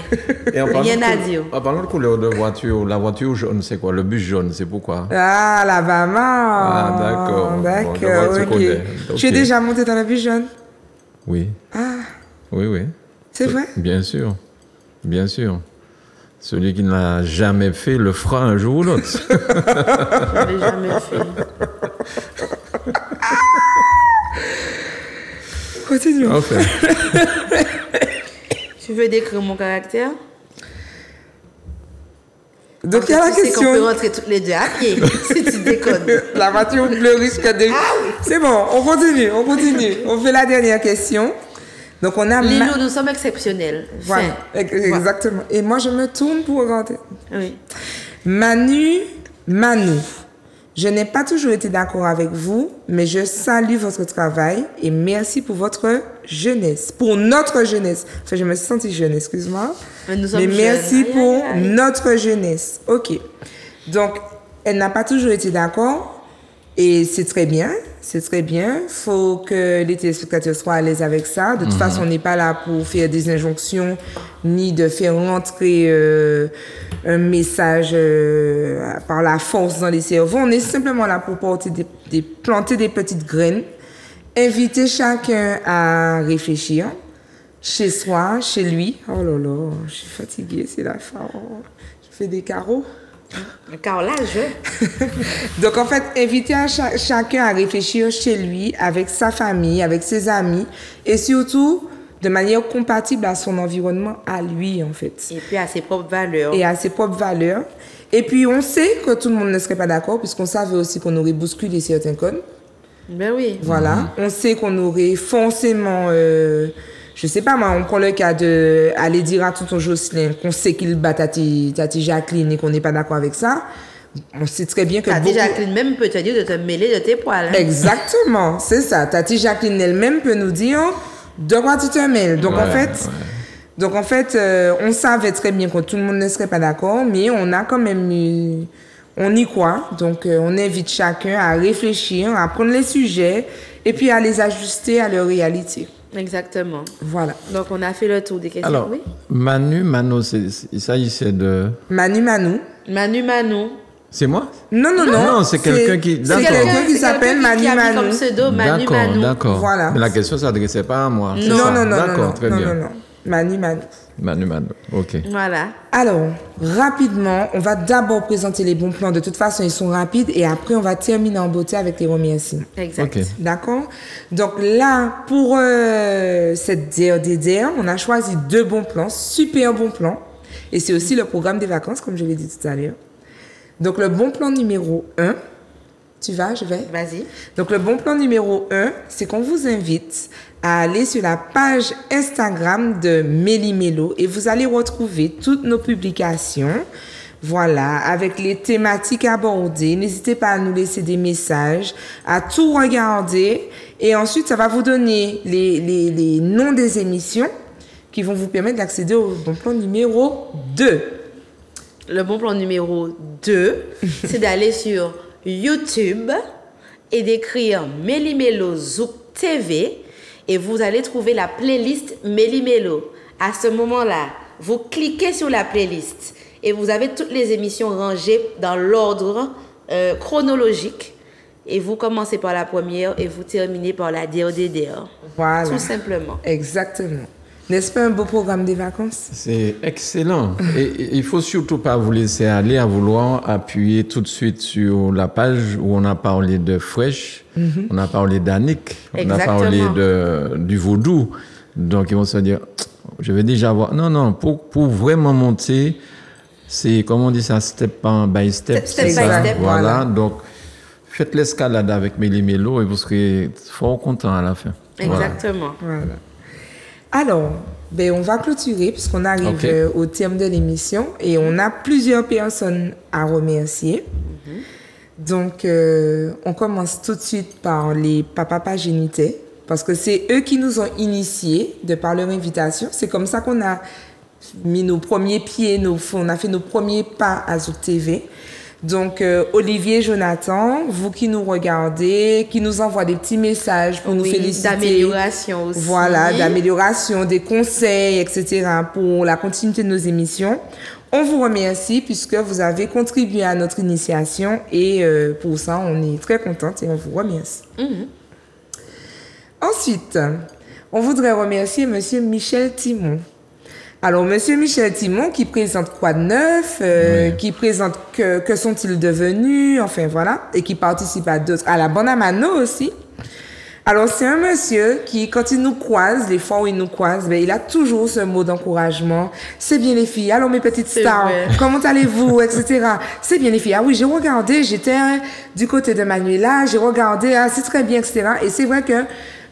Rien à dire. En parlant de couleur de voiture, la voiture jaune, c'est quoi? Le bus jaune, c'est pourquoi? Ah, Alabama. Ah, d'accord. D'accord, bon, ok. Tu es déjà monté dans le bus jaune? Oui. Ah. Oui. C'est vrai? Bien sûr. Bien sûr. Celui qui ne l'a jamais fait le fera un jour ou l'autre. Je l'ai jamais fait. Continue. Enfin. Tu veux décrire mon caractère? Donc il y a la question. On peut rentrer toutes les deux à pied si tu déconnes. La voiture bleue risque de. Ah oui. C'est bon, on continue. On fait la dernière question. Donc on a. Lilo, nous sommes exceptionnels. Voilà, exactement. Et moi je me tourne pour regarder. Oui. Manu. Je n'ai pas toujours été d'accord avec vous, mais je salue votre travail et merci pour votre jeunesse, pour notre jeunesse. Enfin, je me suis sentie jeune, excuse-moi. Mais merci pour notre jeunesse. Ok. Donc, elle n'a pas toujours été d'accord et c'est très bien. C'est très bien. Il faut que les téléspectateurs soient à l'aise avec ça. De toute façon, on n'est pas là pour faire des injonctions ni de faire rentrer un message par la force dans les cerveaux. On est simplement là pour planter des petites graines, inviter chacun à réfléchir chez soi, chez lui. Oh là là, je suis fatiguée, c'est la fin. Je fais des carreaux. Un carrelage. Donc, en fait, inviter chacun à réfléchir chez lui, avec sa famille, avec ses amis, et surtout de manière compatible à son environnement, à lui, en fait. Et puis à ses propres valeurs. Et à ses propres valeurs. Et puis, on sait que tout le monde ne serait pas d'accord, puisqu'on savait aussi qu'on aurait bousculé certains codes. Ben oui. Voilà. On sait qu'on aurait forcément... je sais pas, moi, on prend le cas de aller dire à tonton Jocelyn qu'on sait qu'il bat tati Jacqueline et qu'on n'est pas d'accord avec ça. On sait très bien que Tati Jacqueline même peut te dire de te mêler de tes poils. Hein. Exactement, c'est ça. Tati Jacqueline elle-même peut nous dire de quoi tu te mêles. Donc, en fait, on savait très bien que tout le monde ne serait pas d'accord, mais on a quand même on y croit. Donc, on invite chacun à réfléchir, à prendre les sujets et puis à les ajuster à leur réalité. Exactement. Voilà. Donc, on a fait le tour des questions. Alors, oui? Manu, il s'agissait de... Manu. C'est moi? Non, c'est quelqu'un qui... C'est quelqu'un qui s'appelle Manu. Qui a mis comme pseudo Manu. D'accord. Voilà. Mais la question ne s'adressait pas à moi. Non. D'accord, très bien. Non. Manu. Manu, ok. Voilà. Alors, rapidement, on va d'abord présenter les bons plans. De toute façon, ils sont rapides et après, on va terminer en beauté avec les remerciements. Exact. Okay. D'accord? Donc là, pour cette DRDDR, on a choisi 2 bons plans, super bons plans. Et c'est aussi le programme des vacances, comme je l'ai dit tout à l'heure. Donc, le bon plan numéro 1, tu vas, je vais? Vas-y. Donc, le bon plan numéro 1, c'est qu'on vous invite à aller sur la page Instagram de Méli-Mélo et vous allez retrouver toutes nos publications. Voilà, avec les thématiques abordées. N'hésitez pas à nous laisser des messages, à tout regarder. Et ensuite, ça va vous donner les noms des émissions qui vont vous permettre d'accéder au bon plan numéro 2. Le bon plan numéro 2, c'est d'aller sur YouTube et d'écrire Méli-Mélo Zouk TV et vous allez trouver la playlist Méli-Mélo. À ce moment-là, vous cliquez sur la playlist et vous avez toutes les émissions rangées dans l'ordre chronologique et vous commencez par la première et vous terminez par la DRDDR. Voilà. Tout simplement. Exactement. N'est-ce pas un beau programme des vacances? C'est excellent. Et il ne faut surtout pas vous laisser aller à vouloir appuyer tout de suite sur la page où on a parlé de Fresh, on a parlé d'Annick, on a parlé du vaudou. Donc, ils vont se dire, je vais déjà voir. Non, pour vraiment monter, c'est, comment on dit ça, step by step. Step by step. Voilà. Donc, faites l'escalade avec Méli-Mélo et vous serez fort content à la fin. Exactement. Voilà. Alors, on va clôturer puisqu'on arrive au terme de l'émission et on a plusieurs personnes à remercier. Donc, on commence tout de suite par les papas génités parce que c'est eux qui nous ont initiés de par leur invitation. C'est comme ça qu'on a mis nos premiers pieds, on a fait nos premiers pas à Zouk TV. Donc, Olivier, Jonathan, vous qui nous regardez, qui nous envoie des petits messages pour nous féliciter. D'amélioration aussi. Voilà, d'amélioration, des conseils, etc. pour la continuité de nos émissions. On vous remercie puisque vous avez contribué à notre initiation et pour ça, on est très contente et on vous remercie. Ensuite, on voudrait remercier Monsieur Michel Timon. Alors, Monsieur Michel Timon, qui présente Quoi de neuf, qui présente que sont-ils devenus, enfin voilà, et qui participe à la Bande à Mano aussi. Alors, c'est un monsieur qui, quand il nous croise, les fois où il nous croise, ben, il a toujours ce mot d'encouragement. C'est bien les filles, allô mes petites stars, comment allez-vous, etc. C'est bien les filles. Ah oui, j'ai regardé, j'étais du côté de Manuela, j'ai regardé, ah, c'est très bien, etc. Et c'est vrai que,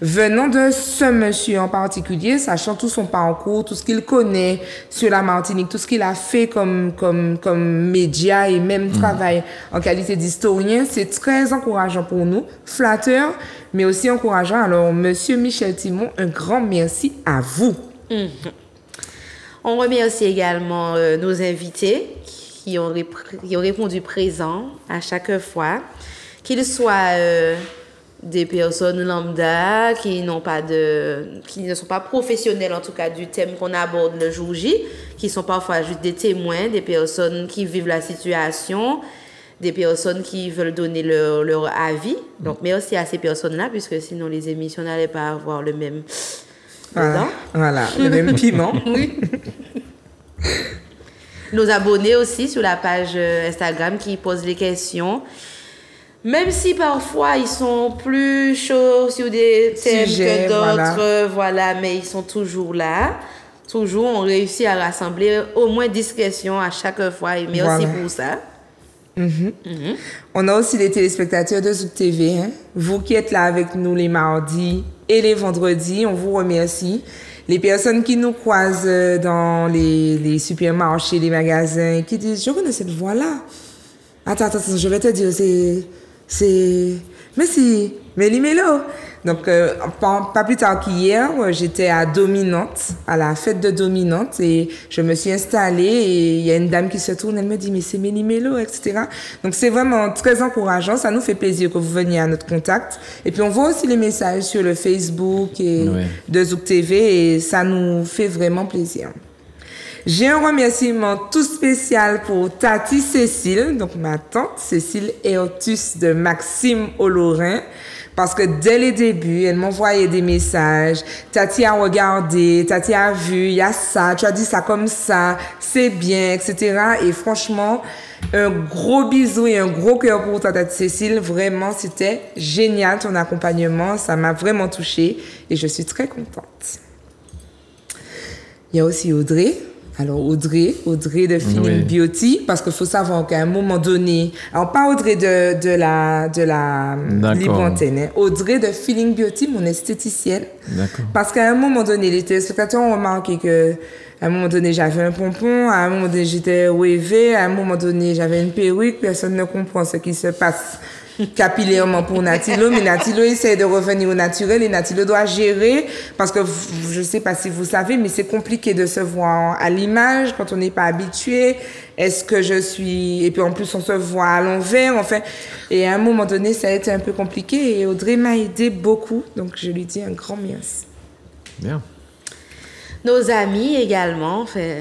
venant de ce monsieur en particulier, sachant tout son parcours, tout ce qu'il connaît sur la Martinique, tout ce qu'il a fait comme média et même travail en qualité d'historien, c'est très encourageant pour nous, flatteur, mais aussi encourageant. Alors, monsieur Michel Timon, un grand merci à vous. On remercie également nos invités qui ont répondu présents à chaque fois, qu'ils soient des personnes lambda qui ne sont pas professionnels en tout cas du thème qu'on aborde le jour J, qui sont parfois juste des témoins, des personnes qui vivent la situation, des personnes qui veulent donner leur avis. Donc merci à ces personnes-là puisque sinon les émissions n'allaient pas avoir le même voilà, le même piment. Oui. Nos abonnés aussi sur la page Instagram qui posent les questions. Même si parfois ils sont plus chauds sur des thèmes que d'autres, voilà, mais ils sont toujours là. Toujours, on réussit à rassembler au moins 10 questions à chaque fois. Et merci pour ça. On a aussi les téléspectateurs de Zouk TV. Hein? Vous qui êtes là avec nous les mardis et les vendredis, on vous remercie. Les personnes qui nous croisent dans les supermarchés, les magasins, qui disent « Je connais cette voix-là. » Attends, je vais te dire, mais si, Méli-Mélo. Donc, pas plus tard qu'hier, j'étais à Dominante, à la fête de Dominante, et je me suis installée, et il y a une dame qui se tourne, elle me dit, mais c'est Méli-Mélo, etc. Donc, c'est vraiment très encourageant, ça nous fait plaisir que vous veniez à notre contact. Et puis, on voit aussi les messages sur le Facebook de Zouk TV, et ça nous fait vraiment plaisir. J'ai un remerciement tout spécial pour Tati Cécile, donc ma tante Cécile Ertus de Maxime Olorin, parce que dès les débuts, elle m'envoyait des messages. Tati a regardé, Tati a vu, il y a ça, tu as dit ça comme ça, c'est bien, etc. Et franchement, un gros bisou et un gros cœur pour toi, Tati Cécile. Vraiment, c'était génial ton accompagnement, ça m'a vraiment touchée et je suis très contente. Il y a aussi Audrey. Alors, Audrey de Feeling Beauty, parce qu'il faut savoir qu'à un moment donné, alors pas Audrey de la libre antenne, hein, Audrey de Feeling Beauty, mon esthéticienne. D'accord. Parce qu'à un moment donné, les téléspectateurs ont remarqué que, à un moment donné, j'avais un pompon, à un moment donné, j'étais wavée, à un moment donné, j'avais une perruque, personne ne comprend ce qui se passe capillairement pour Natilo, mais Natilo essaie de revenir au naturel et Natilo doit gérer parce que je sais pas si vous savez, mais c'est compliqué de se voir à l'image quand on n'est pas habitué. Est-ce que je suis, et puis en plus on se voit à l'envers, enfin, et à un moment donné ça a été un peu compliqué et Audrey m'a aidé beaucoup, donc je lui dis un grand merci. Bien. Nos amis également, enfin,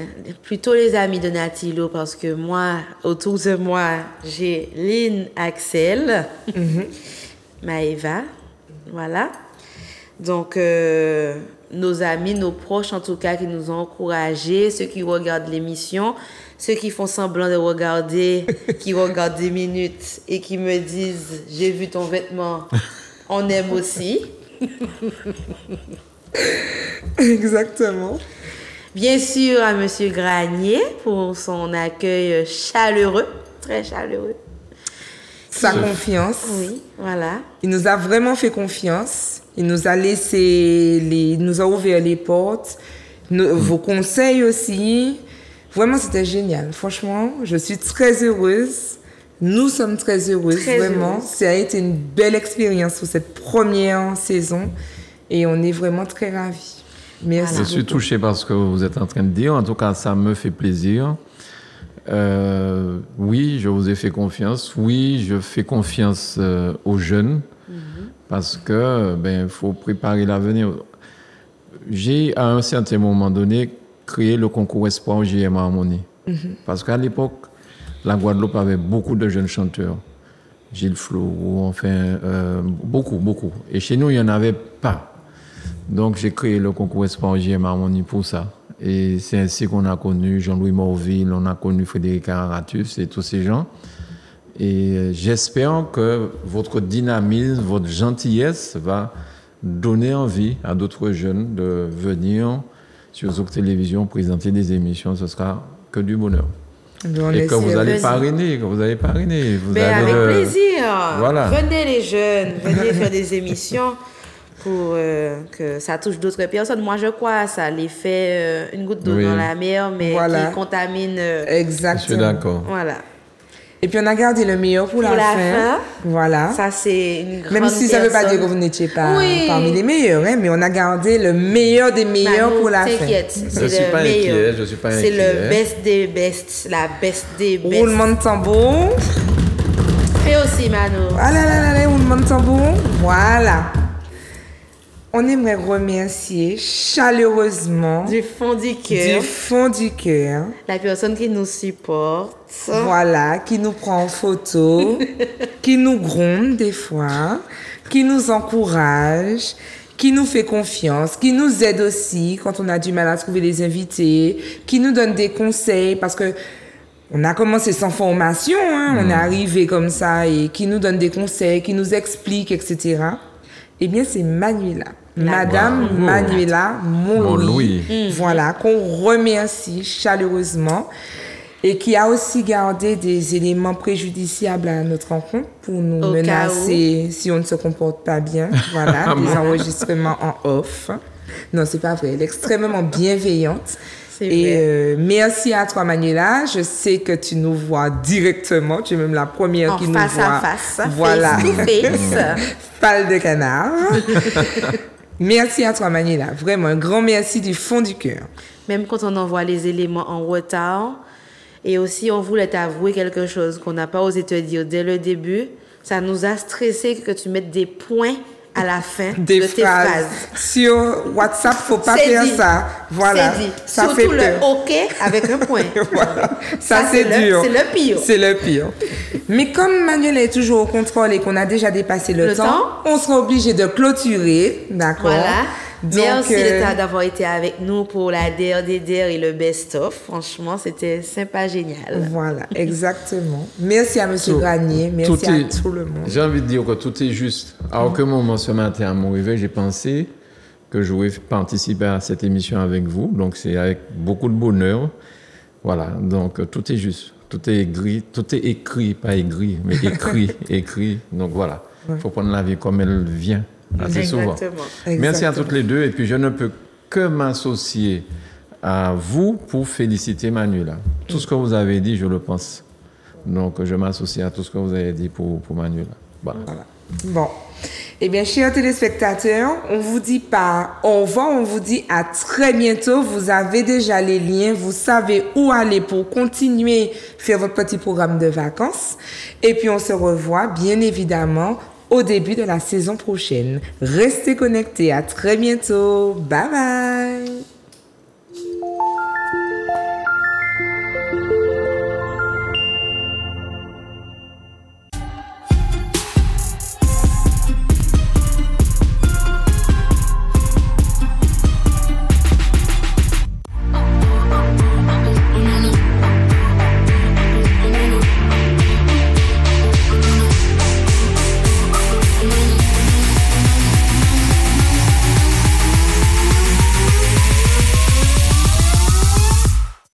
plutôt les amis de Natilo, parce que moi, autour de moi, j'ai Lynn, Axel, Maëva, voilà. Donc, nos amis, nos proches en tout cas, qui nous ont encouragés, ceux qui regardent l'émission, ceux qui font semblant de regarder, qui regardent 10 minutes et qui me disent « J'ai vu ton vêtement, on aime aussi ». Exactement. Bien sûr à Monsieur Granier pour son accueil chaleureux, très chaleureux. Sa confiance. Oui, voilà. Il nous a vraiment fait confiance. Il nous a il nous a ouvert les portes. Vos conseils aussi. Vraiment, c'était génial. Franchement, je suis très heureuse. Nous sommes très heureuses, vraiment. Ça a été une belle expérience pour cette première saison. Et on est vraiment très ravis. Merci Je suis beaucoup. touché par ce que vous êtes en train de dire. En tout cas, ça me fait plaisir. Oui, je vous ai fait confiance. Oui, je fais confiance aux jeunes parce que faut préparer l'avenir. J'ai, à un certain moment donné, créé le concours Espoir JM Harmonie. Parce qu'à l'époque, la Guadeloupe avait beaucoup de jeunes chanteurs. Gilles Flo, enfin, beaucoup. Et chez nous, il n'y en avait pas. Donc, j'ai créé le concours Espoir JM Harmonie pour ça. Et c'est ainsi qu'on a connu Jean-Louis Morville, on a connu Frédéric Araratus et tous ces gens. Et j'espère que votre dynamisme, votre gentillesse va donner envie à d'autres jeunes de venir sur Zouk Télévision présenter des émissions. Ce sera que du bonheur. Et que vous allez parrainer, Vous avec allez plaisir. Voilà. Venez les jeunes, venez faire des émissions pour que ça touche d'autres personnes. Moi, je crois à ça, l'effet une goutte d'eau dans la mer, mais qui contamine. Exactement. Je suis d'accord. Voilà. Et puis on a gardé le meilleur pour la fin. Voilà. Ça, c'est une grande Même si ça ne veut pas dire que vous n'étiez pas parmi les meilleurs, hein, mais on a gardé le meilleur des meilleurs pour la fin. T'inquiète, Je ne suis pas inquiet. C'est le best des best, la best des best. Roulement de tambour. Fais aussi, Mano. Allez, roulement de tambour. Voilà. On aimerait remercier chaleureusement du fond du cœur la personne qui nous supporte, voilà, qui nous prend en photo, qui nous gronde des fois, qui nous encourage, qui nous fait confiance, qui nous aide aussi quand on a du mal à trouver des invités, qui nous donne des conseils parce que on a commencé sans formation, hein, on est arrivé comme ça et qui nous donne des conseils, qui nous explique, etc. Eh bien, c'est Manuela. Madame Manuela Montlouis. Voilà, qu'on remercie chaleureusement et qui a aussi gardé des éléments préjudiciables à notre rencontre pour nous menacer si on ne se comporte pas bien. Voilà, des enregistrements en off. Non, c'est pas vrai. Elle est extrêmement bienveillante. Et merci à toi, Manuela. Je sais que tu nous vois directement. Tu es même la première qui nous voit. En face à face. Voilà. Face to face. Pâle de canard. Merci à toi, Manuela. Vraiment, un grand merci du fond du cœur. Même quand on envoie les éléments en retard. Et aussi, on voulait t'avouer quelque chose qu'on n'a pas osé te dire dès le début. Ça nous a stressé que tu mettes des points à la fin de tes phrases. Sur WhatsApp, faut pas faire ça. Voilà. C'est dit. Ça surtout fait peur. le OK avec un point. Voilà. Ça c'est dur. C'est le pire. C'est le pire. Mais comme Manuel est toujours au contrôle et qu'on a déjà dépassé le temps, on sera obligé de clôturer. D'accord. Voilà. Donc, merci d'avoir été avec nous pour la DRDR et le best-of. Franchement, c'était sympa, génial. Voilà, exactement. Merci à M. Granier, merci à tout le monde. J'ai envie de dire que tout est juste. À aucun moment ce matin à mon réveil, j'ai pensé que je voulais participer à cette émission avec vous. Donc c'est avec beaucoup de bonheur. Voilà, donc tout est juste. Tout est écrit, pas aigri, mais écrit. Donc voilà, il faut prendre la vie comme elle vient. Assez souvent. Merci à toutes les deux. Et puis, je ne peux que m'associer à vous pour féliciter Manuela. Tout ce que vous avez dit, je le pense. Donc, je m'associe à tout ce que vous avez dit pour Manuela. Voilà. Bon. Eh bien, chers téléspectateurs, on vous dit pas au revoir, on vous dit à très bientôt. Vous avez déjà les liens, vous savez où aller pour continuer faire votre petit programme de vacances. Et puis, on se revoit, bien évidemment, au début de la saison prochaine. Restez connectés. À très bientôt. Bye bye.